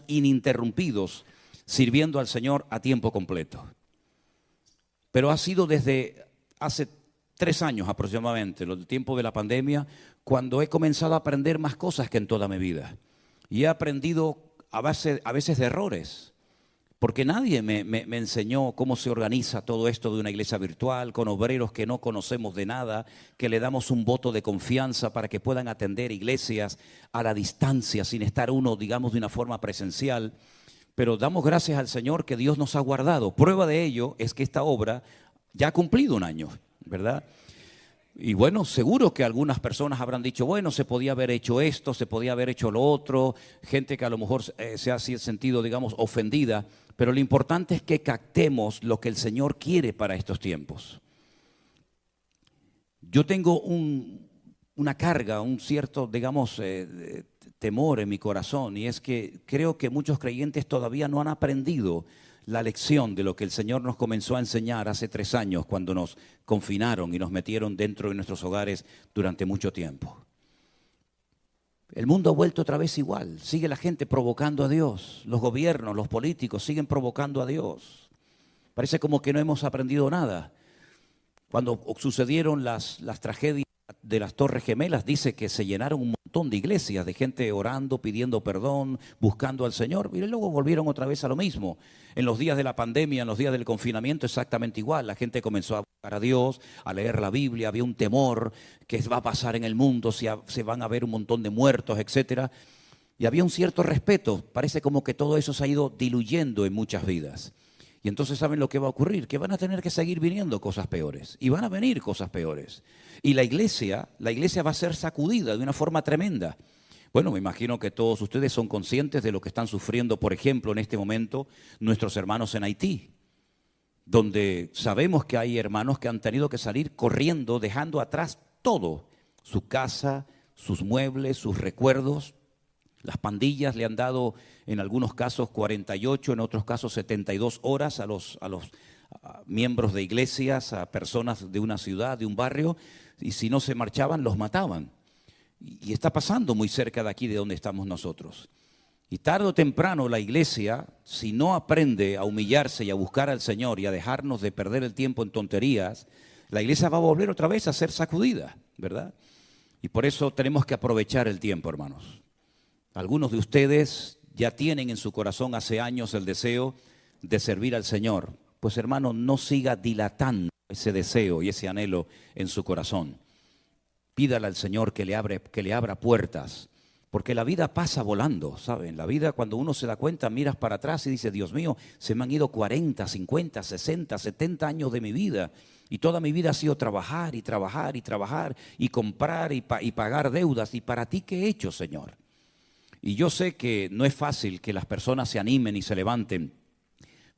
[SPEAKER 1] ininterrumpidos sirviendo al Señor a tiempo completo. Pero ha sido desde hace 3 años aproximadamente, el tiempo de la pandemia, cuando he comenzado a aprender más cosas que en toda mi vida. Y he aprendido a veces de errores, porque nadie me enseñó cómo se organiza todo esto de una iglesia virtual, con obreros que no conocemos de nada, que le damos un voto de confianza para que puedan atender iglesias a la distancia, sin estar uno, digamos, de una forma presencial. Pero damos gracias al Señor que Dios nos ha guardado. Prueba de ello es que esta obra ya ha cumplido 1 año, ¿verdad? Y bueno, seguro que algunas personas habrán dicho, bueno, se podía haber hecho esto, se podía haber hecho lo otro, gente que a lo mejor se ha sentido, digamos, ofendida, pero lo importante es que captemos lo que el Señor quiere para estos tiempos. Yo tengo una carga, un cierto, digamos, temor en mi corazón, y es que creo que muchos creyentes todavía no han aprendido la lección de lo que el Señor nos comenzó a enseñar hace 3 años cuando nos confinaron y nos metieron dentro de nuestros hogares durante mucho tiempo. El mundo ha vuelto otra vez igual, sigue la gente provocando a Dios, los gobiernos, los políticos siguen provocando a Dios. Parece como que no hemos aprendido nada. Cuando sucedieron las tragedias de las Torres Gemelas, dice que se llenaron un montón de iglesias, de gente orando, pidiendo perdón, buscando al Señor, y luego volvieron otra vez a lo mismo. En los días de la pandemia, en los días del confinamiento, exactamente igual. La gente comenzó a buscar a Dios, a leer la Biblia, había un temor que va a pasar en el mundo, se van a ver un montón de muertos, etcétera. Y había un cierto respeto, parece como que todo eso se ha ido diluyendo en muchas vidas. Y entonces ¿saben lo que va a ocurrir? Que van a tener que seguir viniendo cosas peores. Y van a venir cosas peores. Y la iglesia va a ser sacudida de una forma tremenda. Bueno, me imagino que todos ustedes son conscientes de lo que están sufriendo, por ejemplo, en este momento, nuestros hermanos en Haití, donde sabemos que hay hermanos que han tenido que salir corriendo, dejando atrás todo, su casa, sus muebles, sus recuerdos, Las pandillas le han dado en algunos casos 48, en otros casos 72 horas a los miembros de iglesias, a personas de una ciudad, de un barrio, y si no se marchaban, los mataban. Y está pasando muy cerca de aquí, de donde estamos nosotros. Y tarde o temprano la iglesia, si no aprende a humillarse y a buscar al Señor y a dejarnos de perder el tiempo en tonterías, la iglesia va a volver otra vez a ser sacudida, ¿verdad? Y por eso tenemos que aprovechar el tiempo, hermanos. Algunos de ustedes ya tienen en su corazón hace años el deseo de servir al Señor. Pues hermano, no siga dilatando ese deseo y ese anhelo en su corazón. Pídale al Señor que le abra puertas, porque la vida pasa volando, ¿saben? La vida, cuando uno se da cuenta, miras para atrás y dice, Dios mío, se me han ido 40, 50, 60, 70 años de mi vida. Y toda mi vida ha sido trabajar y trabajar y trabajar y comprar y pagar deudas. ¿Y para ti qué he hecho, Señor? Y yo sé que no es fácil que las personas se animen y se levanten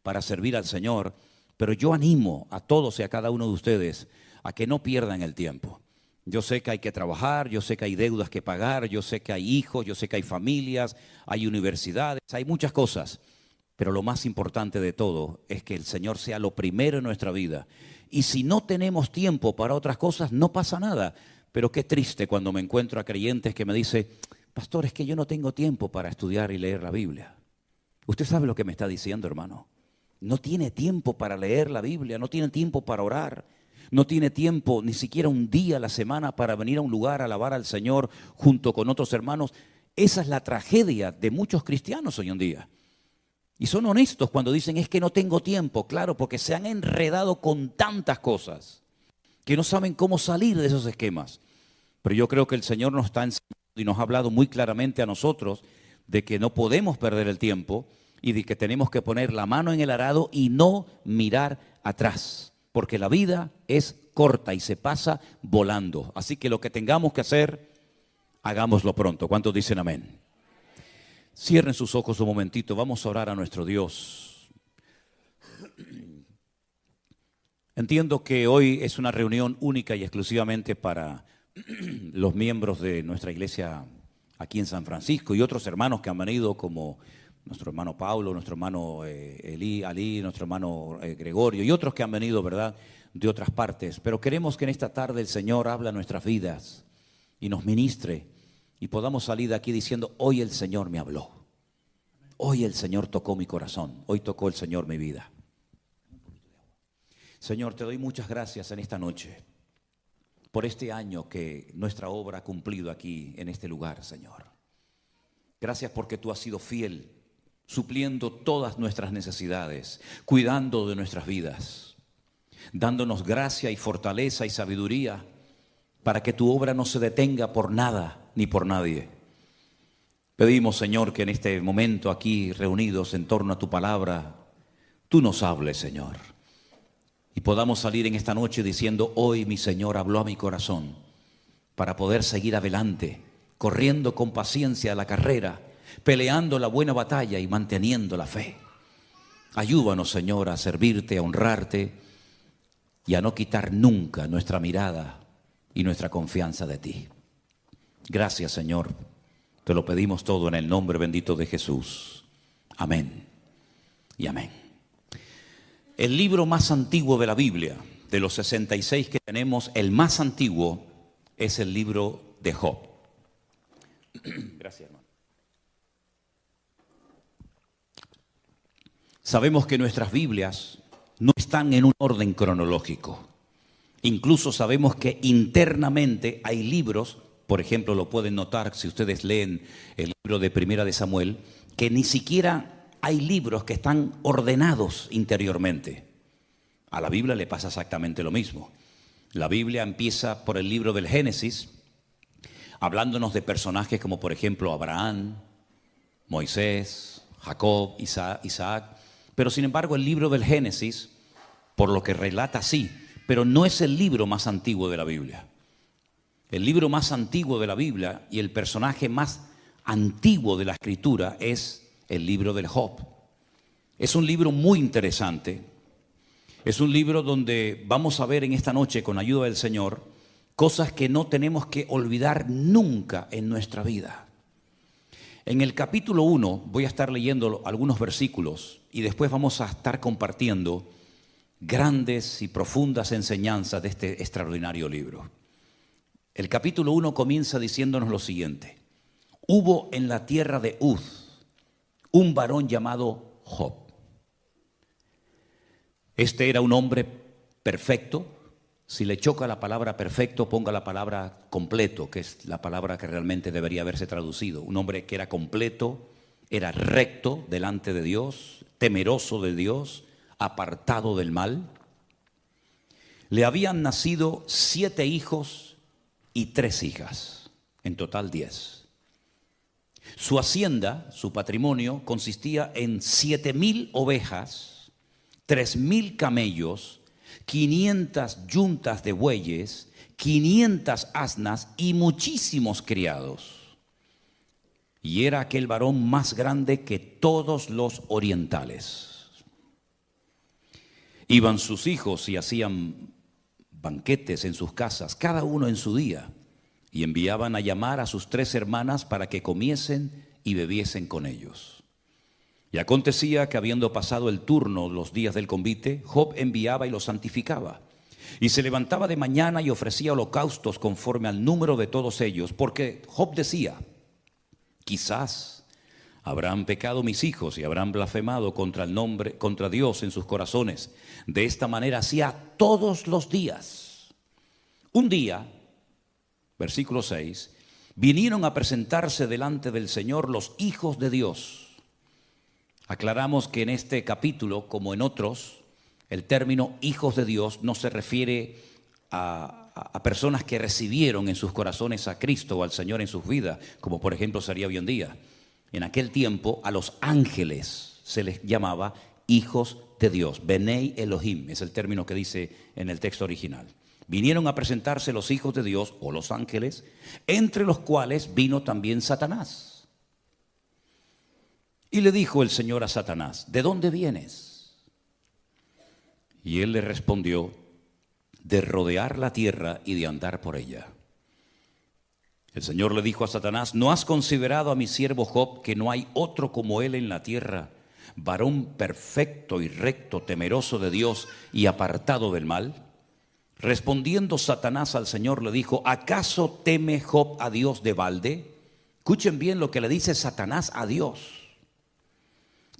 [SPEAKER 1] para servir al Señor, pero yo animo a todos y a cada uno de ustedes a que no pierdan el tiempo. Yo sé que hay que trabajar, yo sé que hay deudas que pagar, yo sé que hay hijos, yo sé que hay familias, hay universidades, hay muchas cosas, pero lo más importante de todo es que el Señor sea lo primero en nuestra vida. Y si no tenemos tiempo para otras cosas, no pasa nada. Pero qué triste cuando me encuentro a creyentes que me dicen, pastor, es que yo no tengo tiempo para estudiar y leer la Biblia. Usted sabe lo que me está diciendo, hermano. No tiene tiempo para leer la Biblia, no tiene tiempo para orar, no tiene tiempo ni siquiera un día a la semana para venir a un lugar a alabar al Señor junto con otros hermanos. Esa es la tragedia de muchos cristianos hoy en día. Y son honestos cuando dicen, es que no tengo tiempo. Claro, porque se han enredado con tantas cosas que no saben cómo salir de esos esquemas. Pero yo creo que el Señor nos está enseñando y nos ha hablado muy claramente a nosotros de que no podemos perder el tiempo y de que tenemos que poner la mano en el arado y no mirar atrás, porque la vida es corta y se pasa volando. Así que lo que tengamos que hacer, hagámoslo pronto. ¿Cuántos dicen amén? Cierren sus ojos un momentito, vamos a orar a nuestro Dios. Entiendo que hoy es una reunión única y exclusivamente para los miembros de nuestra iglesia aquí en San Francisco y otros hermanos que han venido, como nuestro hermano Pablo, nuestro hermano Ali, nuestro hermano Gregorio y otros que han venido, ¿verdad?, de otras partes. Pero queremos que en esta tarde el Señor hable a nuestras vidas y nos ministre y podamos salir de aquí diciendo, hoy el Señor me habló. Hoy el Señor tocó mi corazón. Hoy tocó el Señor mi vida. Señor, te doy muchas gracias en esta noche por este año que nuestra obra ha cumplido aquí en este lugar, Señor. Gracias porque tú has sido fiel, supliendo todas nuestras necesidades, cuidando de nuestras vidas, dándonos gracia y fortaleza y sabiduría para que tu obra no se detenga por nada ni por nadie. Pedimos, Señor, que en este momento aquí reunidos en torno a tu palabra, tú nos hables, Señor, y podamos salir en esta noche diciendo, hoy mi Señor habló a mi corazón para poder seguir adelante, corriendo con paciencia la carrera, peleando la buena batalla y manteniendo la fe. Ayúdanos, Señor, a servirte, a honrarte y a no quitar nunca nuestra mirada y nuestra confianza de ti. Gracias, Señor. Te lo pedimos todo en el nombre bendito de Jesús. Amén y amén. El libro más antiguo de la Biblia, de los 66 que tenemos, el más antiguo es el libro de Job. Gracias, hermano. Sabemos que nuestras Biblias no están en un orden cronológico. Incluso sabemos que internamente hay libros, por ejemplo, lo pueden notar si ustedes leen el libro de Primera de Samuel, que ni siquiera hay libros que están ordenados interiormente. A la Biblia le pasa exactamente lo mismo. La Biblia empieza por el libro del Génesis, hablándonos de personajes como por ejemplo Abraham, Moisés, Jacob, Isaac. Pero sin embargo el libro del Génesis, por lo que relata sí, pero no es el libro más antiguo de la Biblia. El libro más antiguo de la Biblia y el personaje más antiguo de la Escritura es el libro del Job. Es un libro muy interesante. Es un libro donde vamos a ver en esta noche, con ayuda del Señor, cosas que no tenemos que olvidar nunca en nuestra vida. En el capítulo 1 voy a estar leyendo algunos versículos y después vamos a estar compartiendo grandes y profundas enseñanzas de este extraordinario libro. El capítulo 1 comienza diciéndonos lo siguiente: hubo en la tierra de Uz un varón llamado Job. Este era un hombre perfecto. Si le choca la palabra perfecto, ponga la palabra completo, que es la palabra que realmente debería haberse traducido. Un hombre que era completo, era recto delante de Dios, temeroso de Dios, apartado del mal. Le habían nacido 7 hijos y 3 hijas, en total 10. Su hacienda, su patrimonio, consistía en 7,000 ovejas, 3,000 camellos, 500 yuntas de bueyes, 500 asnas y muchísimos criados. Y era aquel varón más grande que todos los orientales. Iban sus hijos y hacían banquetes en sus casas, cada uno en su día, y enviaban a llamar a sus 3 hermanas para que comiesen y bebiesen con ellos. Y acontecía que habiendo pasado el turno los días del convite, Job enviaba y los santificaba. Y se levantaba de mañana y ofrecía holocaustos conforme al número de todos ellos, porque Job decía: quizás habrán pecado mis hijos y habrán blasfemado contra Dios en sus corazones. De esta manera hacía todos los días. Un día, versículo 6, vinieron a presentarse delante del Señor los hijos de Dios. Aclaramos que en este capítulo, como en otros, el término hijos de Dios no se refiere a personas que recibieron en sus corazones a Cristo o al Señor en sus vidas, como por ejemplo sería hoy en día. En aquel tiempo a los ángeles se les llamaba hijos de Dios. Benei Elohim es el término que dice en el texto original. Vinieron a presentarse los hijos de Dios o los ángeles, entre los cuales vino también Satanás. Y le dijo el Señor a Satanás: ¿de dónde vienes? Y él le respondió: de rodear la tierra y de andar por ella. El Señor le dijo a Satanás: ¿no has considerado a mi siervo Job, que no hay otro como él en la tierra, varón perfecto y recto, temeroso de Dios y apartado del mal? Respondiendo Satanás al Señor le dijo: ¿acaso teme Job a Dios de balde? Escuchen bien lo que le dice Satanás a Dios.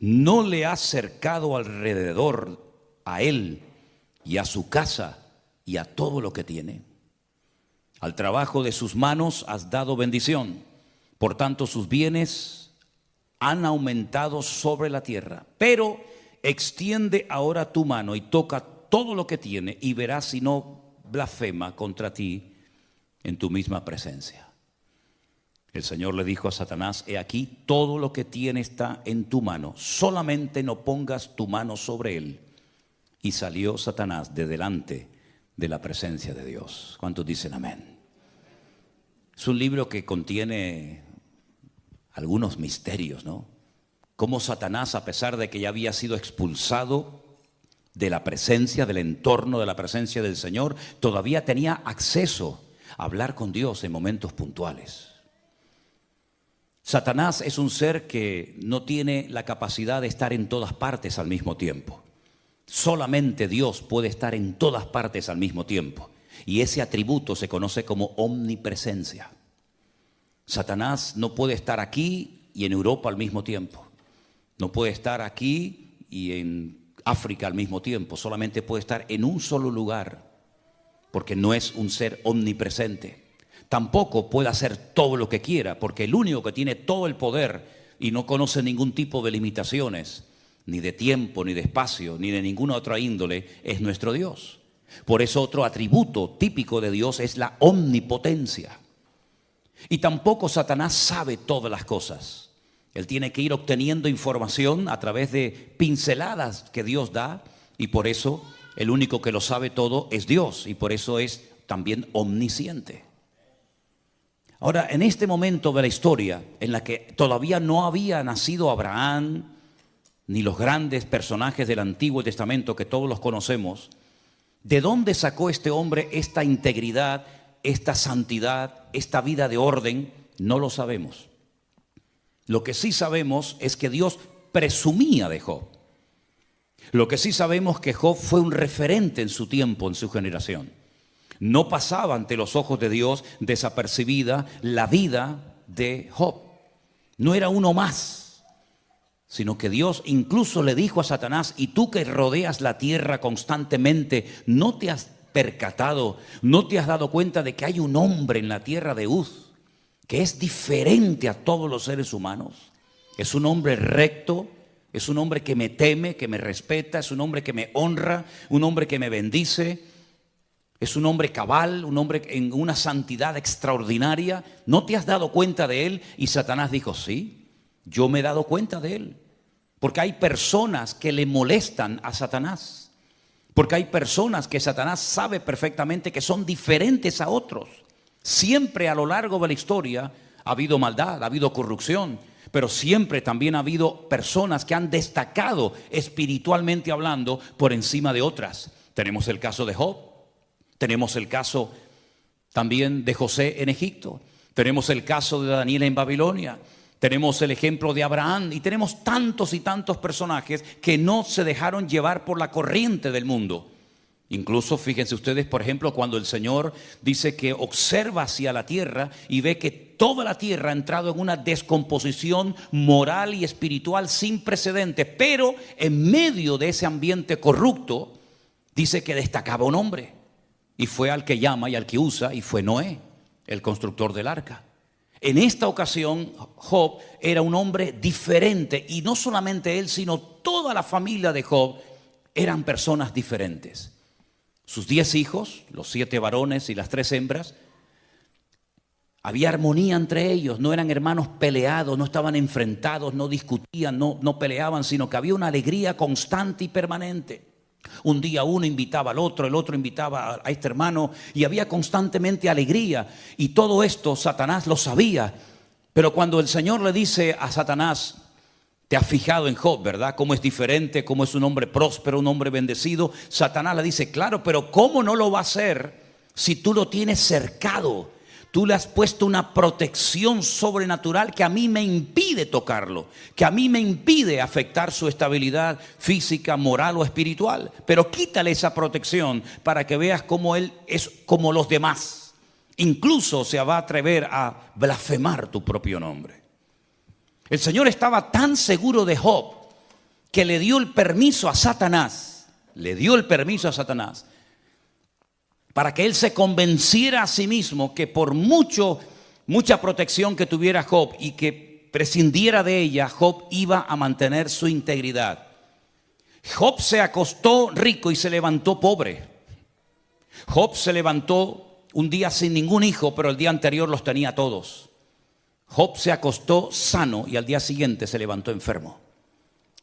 [SPEAKER 1] ¿No le has cercado alrededor a él y a su casa y a todo lo que tiene? Al trabajo de sus manos has dado bendición, por tanto sus bienes han aumentado sobre la tierra. Pero extiende ahora tu mano y toca todo lo que tiene, y verás si no blasfema contra ti en tu misma presencia. El Señor le dijo a Satanás: he aquí, todo lo que tiene está en tu mano, solamente no pongas tu mano sobre él. Y salió Satanás de delante de la presencia de Dios. ¿Cuántos dicen amén? Es un libro que contiene algunos misterios, ¿no? Cómo Satanás, a pesar de que ya había sido expulsado de la presencia, del entorno de la presencia del Señor, todavía tenía acceso a hablar con Dios en momentos puntuales. Satanás es un ser que no tiene la capacidad de estar en todas partes al mismo tiempo. Solamente Dios puede estar en todas partes al mismo tiempo. Y ese atributo se conoce como omnipresencia. Satanás no puede estar aquí y en Europa al mismo tiempo. No puede estar aquí y en África al mismo tiempo. Solamente puede estar en un solo lugar, porque no es un ser omnipresente. Tampoco puede hacer todo lo que quiera, porque el único que tiene todo el poder y no conoce ningún tipo de limitaciones, ni de tiempo, ni de espacio, ni de ninguna otra índole, es nuestro Dios. Por eso otro atributo típico de Dios es la omnipotencia. Y tampoco Satanás sabe todas las cosas. Él tiene que ir obteniendo información a través de pinceladas que Dios da, y por eso el único que lo sabe todo es Dios, y por eso es también omnisciente. Ahora, en este momento de la historia, en la que todavía no había nacido Abraham, ni los grandes personajes del Antiguo Testamento que todos los conocemos, ¿de dónde sacó este hombre esta integridad, esta santidad, esta vida de orden? No lo sabemos. Lo que sí sabemos es que Dios presumía de Job. Lo que sí sabemos es que Job fue un referente en su tiempo, en su generación. No pasaba ante los ojos de Dios desapercibida la vida de Job. No era uno más, sino que Dios incluso le dijo a Satanás: y tú que rodeas la tierra constantemente, ¿no te has percatado, no te has dado cuenta de que hay un hombre en la tierra de Uz que es diferente a todos los seres humanos? Es un hombre recto, es un hombre que me teme, que me respeta, es un hombre que me honra, un hombre que me bendice, es un hombre cabal, un hombre en una santidad extraordinaria. ¿No te has dado cuenta de él? Y Satanás dijo: sí, yo me he dado cuenta de él. Porque hay personas que le molestan a Satanás. Porque hay personas que Satanás sabe perfectamente que son diferentes a otros. Siempre a lo largo de la historia ha habido maldad, ha habido corrupción, pero siempre también ha habido personas que han destacado espiritualmente hablando por encima de otras. Tenemos el caso de Job, tenemos el caso también de José en Egipto, tenemos el caso de Daniel en Babilonia, tenemos el ejemplo de Abraham y tenemos tantos y tantos personajes que no se dejaron llevar por la corriente del mundo. Incluso fíjense ustedes, por ejemplo, cuando el Señor dice que observa hacia la tierra y ve que toda la tierra ha entrado en una descomposición moral y espiritual sin precedentes, pero en medio de ese ambiente corrupto, dice que destacaba un hombre, y fue al que llama y al que usa, y fue Noé, el constructor del arca. En esta ocasión, Job era un hombre diferente, y no solamente él, sino toda la familia de Job eran personas diferentes. Sus 10 hijos, los 7 varones y las 3 hembras, había armonía entre ellos, no eran hermanos peleados, no estaban enfrentados, no discutían, no peleaban, sino que había una alegría constante y permanente. Un día uno invitaba al otro, el otro invitaba a este hermano y había constantemente alegría. Y todo esto Satanás lo sabía, pero cuando el Señor le dice a Satanás: te has fijado en Job, ¿verdad? Cómo es diferente, cómo es un hombre próspero, un hombre bendecido. Satanás le dice: claro, pero ¿cómo no lo va a hacer si tú lo tienes cercado? Tú le has puesto una protección sobrenatural que a mí me impide tocarlo, que a mí me impide afectar su estabilidad física, moral o espiritual. Pero quítale esa protección para que veas cómo él es como los demás. Incluso se va a atrever a blasfemar tu propio nombre. El Señor estaba tan seguro de Job que le dio el permiso a Satanás, para que él se convenciera a sí mismo que por mucha protección que tuviera Job y que prescindiera de ella, Job iba a mantener su integridad. Job se acostó rico y se levantó pobre. Job se levantó un día sin ningún hijo, pero el día anterior los tenía todos. Job se acostó sano y al día siguiente se levantó enfermo.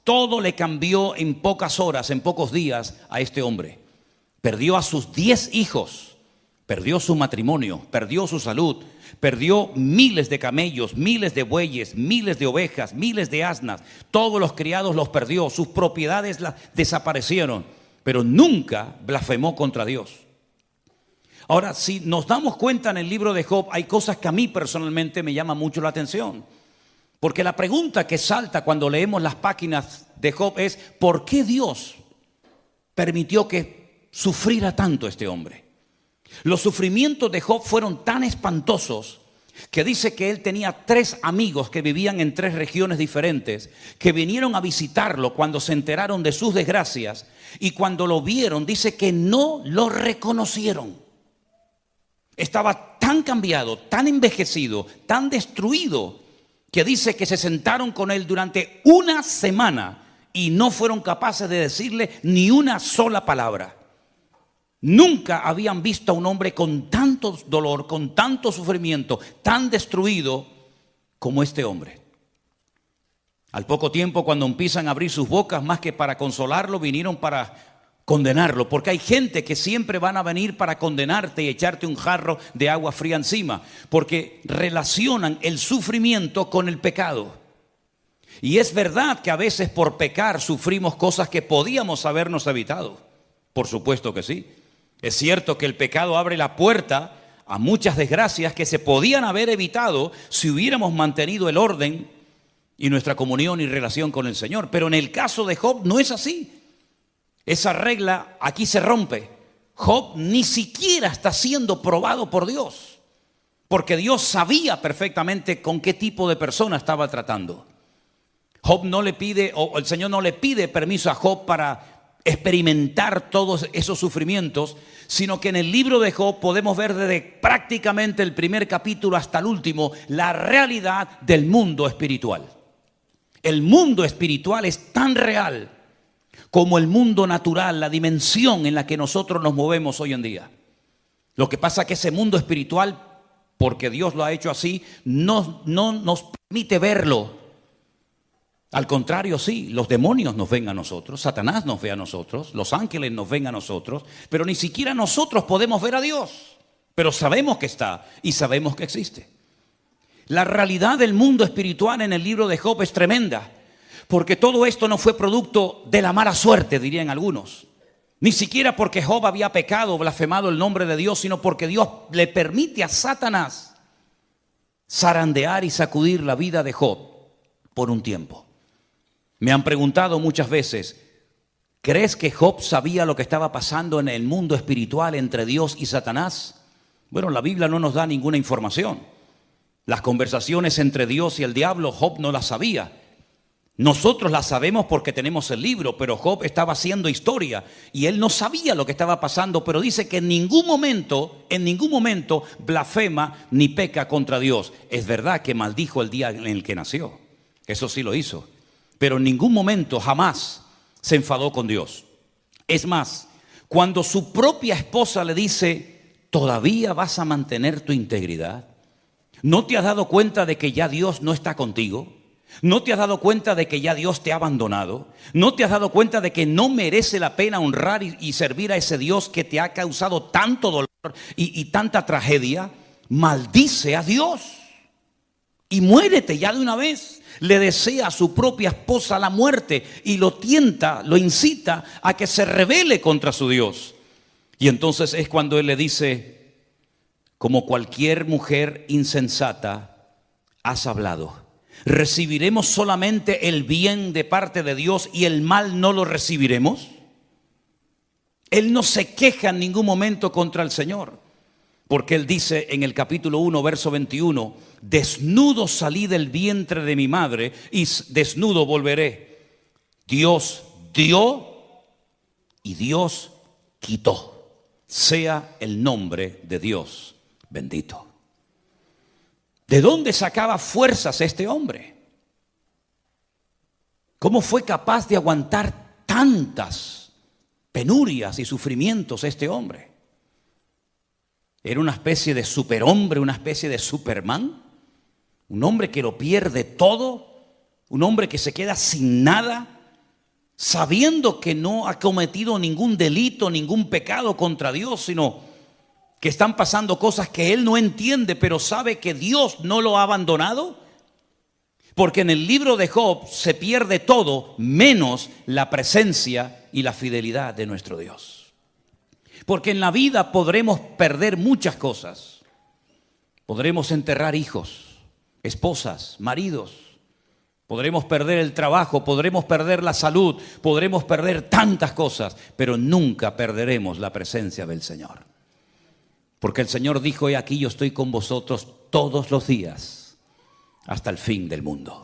[SPEAKER 1] Todo le cambió en pocas horas, en pocos días a este hombre. Perdió a sus 10 hijos, perdió su matrimonio, perdió su salud, perdió miles de camellos, miles de bueyes, miles de ovejas, miles de asnas. Todos los criados los perdió, sus propiedades desaparecieron, pero nunca blasfemó contra Dios. Ahora, si nos damos cuenta en el libro de Job, hay cosas que a mí personalmente me llaman mucho la atención. Porque la pregunta que salta cuando leemos las páginas de Job es: ¿por qué Dios permitió que sufriera tanto este hombre? Los sufrimientos de Job fueron tan espantosos que dice que él tenía 3 amigos que vivían en 3 regiones diferentes, que vinieron a visitarlo cuando se enteraron de sus desgracias, y cuando lo vieron dice que no lo reconocieron. Estaba tan cambiado, tan envejecido, tan destruido, que dice que se sentaron con él durante una semana y no fueron capaces de decirle ni una sola palabra. Nunca habían visto a un hombre con tanto dolor, con tanto sufrimiento, tan destruido como este hombre. Al poco tiempo, cuando empiezan a abrir sus bocas, más que para consolarlo, vinieron para condenarlo, porque hay gente que siempre van a venir para condenarte y echarte un jarro de agua fría encima, porque relacionan el sufrimiento con el pecado. Y es verdad que a veces por pecar sufrimos cosas que podíamos habernos evitado. Por supuesto que sí. Es cierto que el pecado abre la puerta a muchas desgracias que se podían haber evitado si hubiéramos mantenido el orden y nuestra comunión y relación con el Señor. Pero en el caso de Job no es así. Esa regla aquí se rompe. Job ni siquiera está siendo probado por Dios, porque Dios sabía perfectamente con qué tipo de persona estaba tratando. Job no le pide, o el Señor no le pide permiso a Job para experimentar todos esos sufrimientos, sino que en el libro de Job podemos ver desde prácticamente el primer capítulo hasta el último la realidad del mundo espiritual. El mundo espiritual es tan real como el mundo natural, la dimensión en la que nosotros nos movemos hoy en día. Lo que pasa es que ese mundo espiritual, porque Dios lo ha hecho así, no nos permite verlo. Al contrario, sí, los demonios nos ven a nosotros, Satanás nos ve a nosotros, los ángeles nos ven a nosotros, pero ni siquiera nosotros podemos ver a Dios. Pero sabemos que está y sabemos que existe. La realidad del mundo espiritual en el libro de Job es tremenda, porque todo esto no fue producto de la mala suerte, dirían algunos. Ni siquiera porque Job había pecado, blasfemado el nombre de Dios, sino porque Dios le permite a Satanás zarandear y sacudir la vida de Job por un tiempo. Me han preguntado muchas veces, ¿crees que Job sabía lo que estaba pasando en el mundo espiritual entre Dios y Satanás? Bueno, la Biblia no nos da ninguna información. Las conversaciones entre Dios y el diablo, Job no las sabía. Nosotros las sabemos porque tenemos el libro, pero Job estaba haciendo historia y él no sabía lo que estaba pasando, pero dice que en ningún momento blasfema ni peca contra Dios. Es verdad que maldijo el día en el que nació, eso sí lo hizo, pero en ningún momento, jamás se enfadó con Dios. Es más, cuando su propia esposa le dice, ¿todavía vas a mantener tu integridad? ¿No te has dado cuenta de que ya Dios no está contigo? ¿No te has dado cuenta de que ya Dios te ha abandonado? ¿No te has dado cuenta de que no merece la pena honrar y servir a ese Dios que te ha causado tanto dolor y tanta tragedia? Maldice a Dios y muérete ya de una vez. Le desea a su propia esposa la muerte y lo tienta, lo incita a que se rebele contra su Dios. Y entonces es cuando él le dice, como cualquier mujer insensata, has hablado. ¿Recibiremos solamente el bien de parte de Dios y el mal no lo recibiremos? Él no se queja en ningún momento contra el Señor, porque él dice en el capítulo 1, verso 21, desnudo salí del vientre de mi madre y desnudo volveré. Dios dio y Dios quitó. Sea el nombre de Dios bendito. ¿De dónde sacaba fuerzas este hombre? ¿Cómo fue capaz de aguantar tantas penurias y sufrimientos este hombre? ¿Era una especie de superhombre, una especie de Superman? ¿Un hombre que lo pierde todo? ¿Un hombre que se queda sin nada? Sabiendo que no ha cometido ningún delito, ningún pecado contra Dios, sino que están pasando cosas que él no entiende, pero sabe que Dios no lo ha abandonado. Porque en el libro de Job se pierde todo menos la presencia y la fidelidad de nuestro Dios. Porque en la vida podremos perder muchas cosas. Podremos enterrar hijos, esposas, maridos. Podremos perder el trabajo, podremos perder la salud, podremos perder tantas cosas, pero nunca perderemos la presencia del Señor. Porque el Señor dijo, he aquí yo estoy con vosotros todos los días hasta el fin del mundo.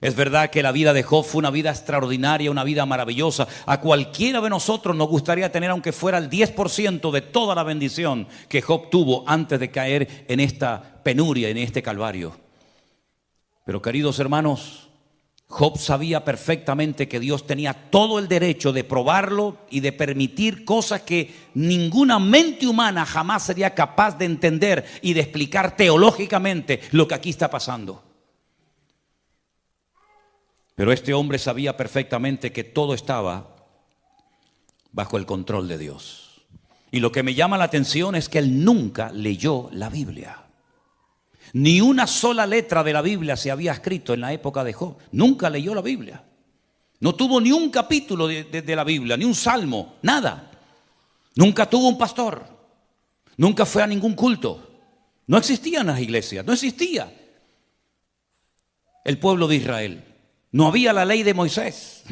[SPEAKER 1] Es verdad que la vida de Job fue una vida extraordinaria, una vida maravillosa. A cualquiera de nosotros nos gustaría tener, aunque fuera el 10% de toda la bendición que Job tuvo antes de caer en esta penuria, en este calvario. Pero queridos hermanos, Job sabía perfectamente que Dios tenía todo el derecho de probarlo y de permitir cosas que ninguna mente humana jamás sería capaz de entender y de explicar teológicamente lo que aquí está pasando. Pero este hombre sabía perfectamente que todo estaba bajo el control de Dios. Y lo que me llama la atención es que él nunca leyó la Biblia. Ni una sola letra de la Biblia se había escrito en la época de Job. Nunca leyó la Biblia. No tuvo ni un capítulo de la Biblia, ni un salmo, nada. Nunca tuvo un pastor. Nunca fue a ningún culto. No existían las iglesias, no existía. el pueblo de Israel. No había la ley de Moisés,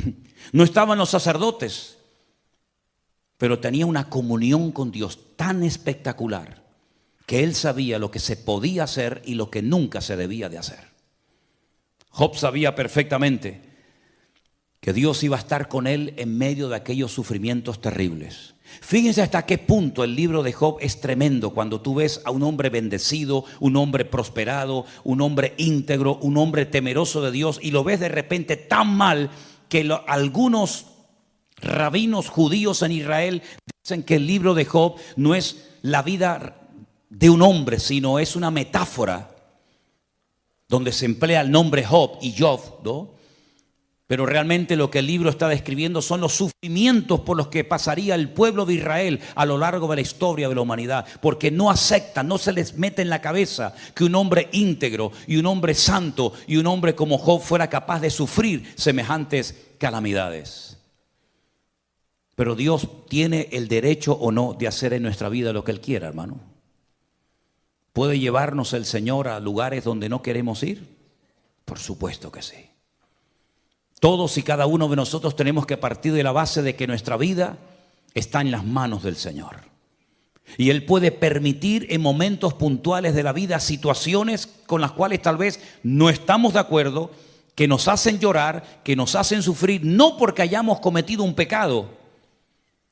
[SPEAKER 1] no estaban los sacerdotes, pero tenía una comunión con Dios tan espectacular que él sabía lo que se podía hacer y lo que nunca se debía de hacer. Job sabía perfectamente que Dios iba a estar con él en medio de aquellos sufrimientos terribles. Fíjense hasta qué punto el libro de Job es tremendo cuando tú ves a un hombre bendecido, un hombre prosperado, un hombre íntegro, un hombre temeroso de Dios, y lo ves de repente tan mal que algunos rabinos judíos en Israel dicen que el libro de Job no es la vida de un hombre, sino es una metáfora donde se emplea el nombre Job y Job, ¿no? Pero realmente lo que el libro está describiendo son los sufrimientos por los que pasaría el pueblo de Israel a lo largo de la historia de la humanidad, porque no aceptan, no se les mete en la cabeza que un hombre íntegro y un hombre santo y un hombre como Job fuera capaz de sufrir semejantes calamidades. Pero Dios tiene el derecho o no de hacer en nuestra vida lo que Él quiera, hermano. ¿Puede llevarnos el Señor a lugares donde no queremos ir? Por supuesto que sí. Todos y cada uno de nosotros tenemos que partir de la base de que nuestra vida está en las manos del Señor. Y Él puede permitir en momentos puntuales de la vida situaciones con las cuales tal vez no estamos de acuerdo, que nos hacen llorar, que nos hacen sufrir, no porque hayamos cometido un pecado,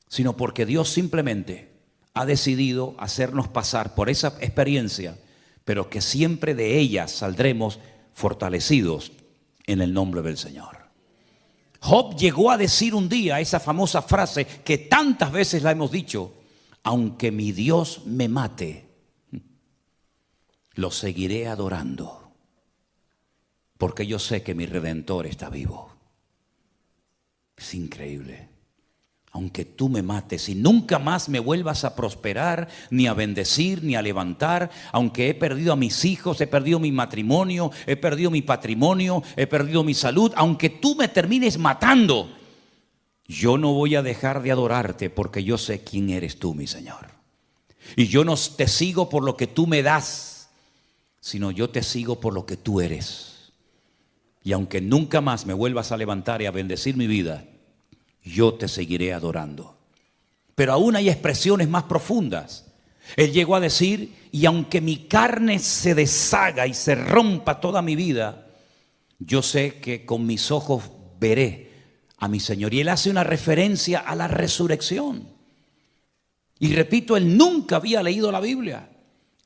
[SPEAKER 1] sino porque Dios simplemente ha decidido hacernos pasar por esa experiencia, pero que siempre de ella saldremos fortalecidos en el nombre del Señor. Job llegó a decir un día esa famosa frase que tantas veces la hemos dicho: aunque mi Dios me mate, lo seguiré adorando, porque yo sé que mi Redentor está vivo. Es increíble. Aunque tú me mates y nunca más me vuelvas a prosperar, ni a bendecir, ni a levantar, aunque he perdido a mis hijos, he perdido mi matrimonio, he perdido mi patrimonio, he perdido mi salud, aunque tú me termines matando, yo no voy a dejar de adorarte, porque yo sé quién eres tú, mi Señor. Y yo no te sigo por lo que tú me das, sino yo te sigo por lo que tú eres. Y aunque nunca más me vuelvas a levantar y a bendecir mi vida, yo te seguiré adorando. Pero aún hay expresiones más profundas. Él llegó a decir: y aunque mi carne se deshaga y se rompa toda mi vida, yo sé que con mis ojos veré a mi Señor. Y él hace una referencia a la resurrección. Y repito, él nunca había leído la Biblia.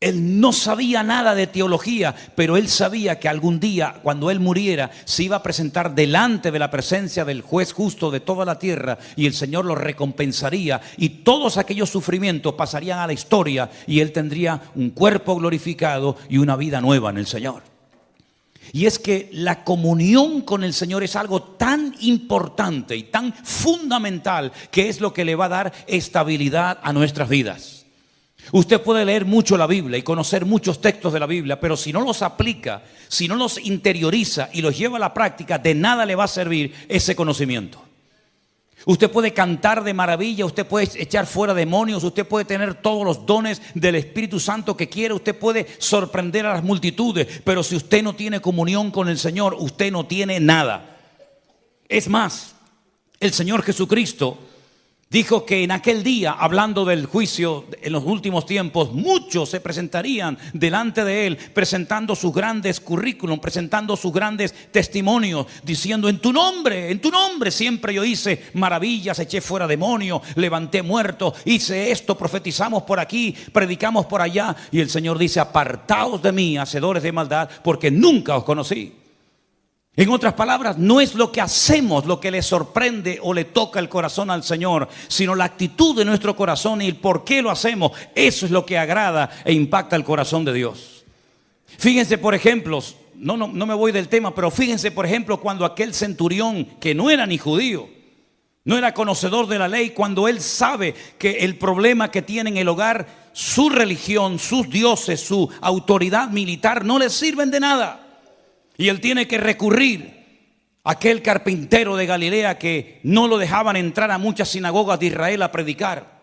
[SPEAKER 1] Él no sabía nada de teología, pero él sabía que algún día, cuando él muriera, se iba a presentar delante de la presencia del juez justo de toda la tierra, y el Señor lo recompensaría, y todos aquellos sufrimientos pasarían a la historia, y él tendría un cuerpo glorificado y una vida nueva en el Señor. Y es que la comunión con el Señor es algo tan importante y tan fundamental, que es lo que le va a dar estabilidad a nuestras vidas. Usted puede leer mucho la Biblia y conocer muchos textos de la Biblia, pero si no los aplica, si no los interioriza y los lleva a la práctica, de nada le va a servir ese conocimiento. Usted puede cantar de maravilla, usted puede echar fuera demonios, usted puede tener todos los dones del Espíritu Santo que quiera, usted puede sorprender a las multitudes, pero si usted no tiene comunión con el Señor, usted no tiene nada. Es más, el Señor Jesucristo dijo que en aquel día, hablando del juicio en los últimos tiempos, muchos se presentarían delante de él, presentando sus grandes currículum, presentando sus grandes testimonios, diciendo: en tu nombre siempre yo hice maravillas, eché fuera demonios, levanté muertos, hice esto, profetizamos por aquí, predicamos por allá. Y el Señor dice: apartaos de mí, hacedores de maldad, porque nunca os conocí. En otras palabras, no es lo que hacemos lo que le sorprende o le toca el corazón al Señor, sino la actitud de nuestro corazón y el por qué lo hacemos. Eso es lo que agrada e impacta el corazón de Dios. Fíjense, por ejemplo, no me voy del tema, pero fíjense, por ejemplo, cuando aquel centurión, que no era ni judío, no era conocedor de la ley, cuando él sabe que el problema que tiene en el hogar, su religión, sus dioses, su autoridad militar no le sirven de nada. Y él tiene que recurrir a aquel carpintero de Galilea que no lo dejaban entrar a muchas sinagogas de Israel a predicar.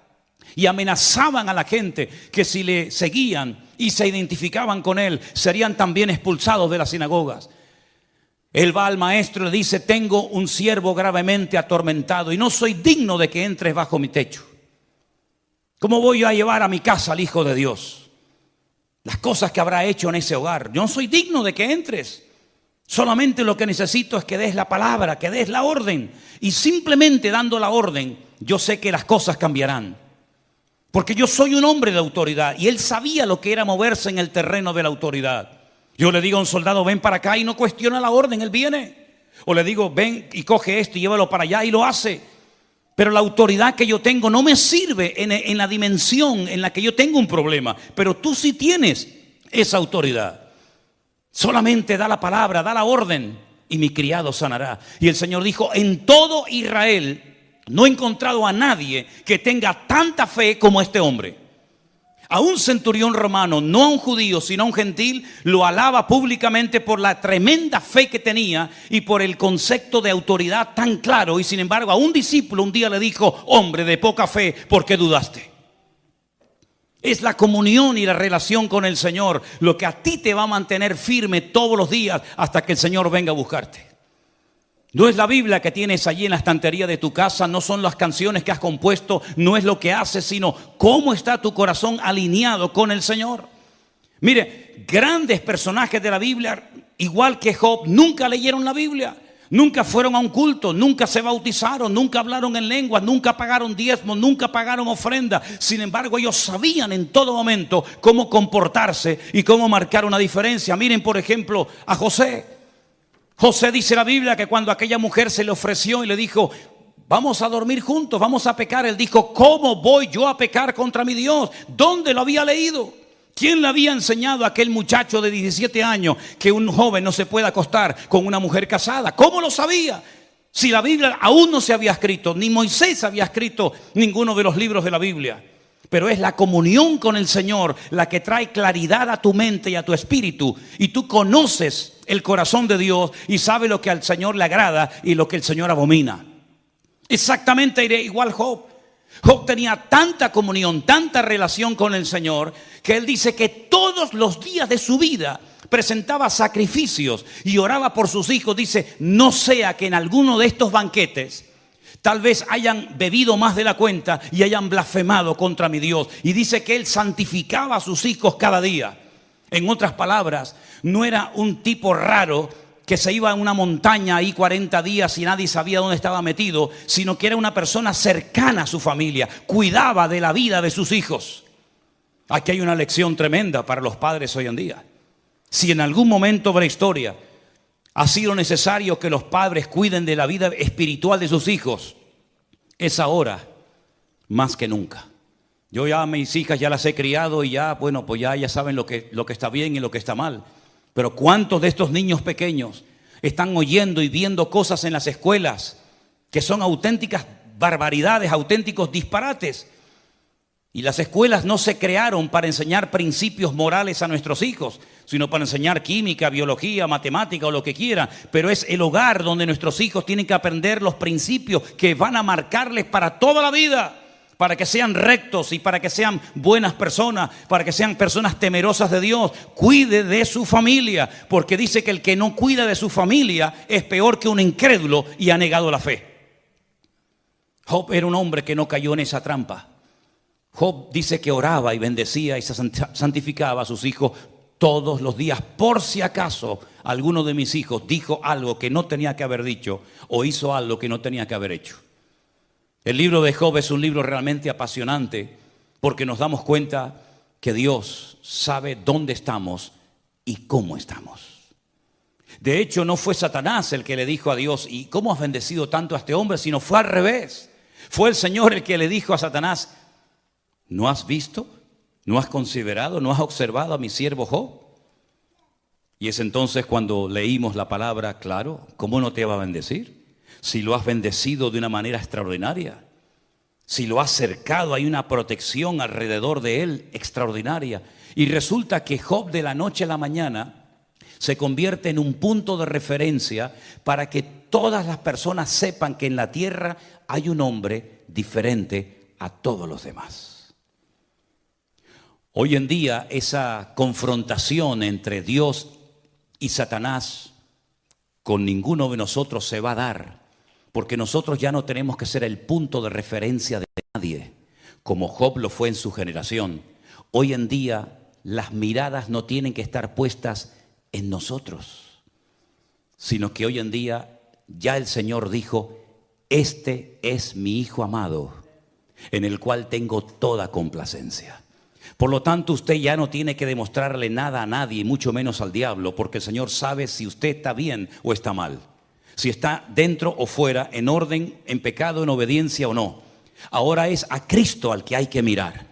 [SPEAKER 1] Y amenazaban a la gente que si le seguían y se identificaban con él, serían también expulsados de las sinagogas. Él va al maestro y le dice: tengo un siervo gravemente atormentado y no soy digno de que entres bajo mi techo. ¿Cómo voy a llevar a mi casa al Hijo de Dios? Las cosas que habrá hecho en ese hogar. Yo no soy digno de que entres. Solamente lo que necesito es que des la palabra, que des la orden. Y simplemente dando la orden, yo sé que las cosas cambiarán. Porque yo soy un hombre de autoridad. Y él sabía lo que era moverse en el terreno de la autoridad. Yo le digo a un soldado: ven para acá, y no cuestiona la orden, él viene. O le digo: ven y coge esto y llévalo para allá, y lo hace. Pero la autoridad que yo tengo no me sirve en la dimensión en la que yo tengo un problema. Pero tú sí tienes esa autoridad. Solamente da la palabra, da la orden, y mi criado sanará. Y el Señor dijo: en todo Israel no he encontrado a nadie que tenga tanta fe como este hombre. A un centurión romano, no a un judío, sino a un gentil, lo alaba públicamente por la tremenda fe que tenía y por el concepto de autoridad tan claro. Y sin embargo, a un discípulo un día le dijo: hombre de poca fe, ¿por qué dudaste? Es la comunión y la relación con el Señor lo que a ti te va a mantener firme todos los días hasta que el Señor venga a buscarte. No es la Biblia que tienes allí en la estantería de tu casa, no son las canciones que has compuesto, no es lo que haces, sino cómo está tu corazón alineado con el Señor. Mire, grandes personajes de la Biblia, igual que Job, nunca leyeron la Biblia, nunca fueron a un culto, nunca se bautizaron, nunca hablaron en lenguas, nunca pagaron diezmos, nunca pagaron ofrenda. Sin embargo, ellos sabían en todo momento cómo comportarse y cómo marcar una diferencia. Miren, por ejemplo, a José. José, dice la Biblia, que cuando aquella mujer se le ofreció y le dijo: vamos a dormir juntos, vamos a pecar, él dijo: ¿cómo voy yo a pecar contra mi Dios? ¿Dónde lo había leído? ¿Quién le había enseñado a aquel muchacho de 17 años que un joven no se puede acostar con una mujer casada? ¿Cómo lo sabía? Si la Biblia aún no se había escrito, ni Moisés había escrito ninguno de los libros de la Biblia. Pero es la comunión con el Señor la que trae claridad a tu mente y a tu espíritu. Y tú conoces el corazón de Dios y sabes lo que al Señor le agrada y lo que el Señor abomina. Exactamente igual Job. Job tenía tanta comunión, tanta relación con el Señor, que él dice que todos los días de su vida presentaba sacrificios y oraba por sus hijos. Dice: no sea que en alguno de estos banquetes tal vez hayan bebido más de la cuenta y hayan blasfemado contra mi Dios. Y dice que él santificaba a sus hijos cada día. En otras palabras, no era un tipo raro que se iba a una montaña ahí 40 días y nadie sabía dónde estaba metido, sino que era una persona cercana a su familia, cuidaba de la vida de sus hijos. Aquí hay una lección tremenda para los padres hoy en día. Si en algún momento de la historia ha sido necesario que los padres cuiden de la vida espiritual de sus hijos, es ahora más que nunca. Yo ya a mis hijas ya las he criado y ya, bueno, pues ya saben lo que está bien y lo que está mal. Pero ¿cuántos de estos niños pequeños están oyendo y viendo cosas en las escuelas que son auténticas barbaridades, auténticos disparates? Y las escuelas no se crearon para enseñar principios morales a nuestros hijos, sino para enseñar química, biología, matemática o lo que quieran. Pero es el hogar donde nuestros hijos tienen que aprender los principios que van a marcarles para toda la vida, para que sean rectos y para que sean buenas personas, para que sean personas temerosas de Dios. Cuide de su familia, porque dice que el que no cuida de su familia es peor que un incrédulo y ha negado la fe. Job era un hombre que no cayó en esa trampa. Job dice que oraba y bendecía y se santificaba a sus hijos todos los días, por si acaso alguno de mis hijos dijo algo que no tenía que haber dicho o hizo algo que no tenía que haber hecho. El libro de Job es un libro realmente apasionante porque nos damos cuenta que Dios sabe dónde estamos y cómo estamos. De hecho, no fue Satanás el que le dijo a Dios: ¿y cómo has bendecido tanto a este hombre? Sino fue al revés. Fue el Señor el que le dijo a Satanás: ¿no has visto? ¿No has considerado? ¿No has observado a mi siervo Job? Y es entonces cuando leímos la palabra: claro, ¿cómo no te va a bendecir? Si lo has bendecido de una manera extraordinaria, si lo has cercado, hay una protección alrededor de él extraordinaria. Y resulta que Job, de la noche a la mañana, se convierte en un punto de referencia para que todas las personas sepan que en la tierra hay un hombre diferente a todos los demás. Hoy en día esa confrontación entre Dios y Satanás con ninguno de nosotros se va a dar, porque nosotros ya no tenemos que ser el punto de referencia de nadie, como Job lo fue en su generación. Hoy en día las miradas no tienen que estar puestas en nosotros, sino que hoy en día ya el Señor dijo: este es mi Hijo amado, en el cual tengo toda complacencia. Por lo tanto, usted ya no tiene que demostrarle nada a nadie, mucho menos al diablo, porque el Señor sabe si usted está bien o está mal, si está dentro o fuera, en orden, en pecado, en obediencia o no. Ahora es a Cristo al que hay que mirar.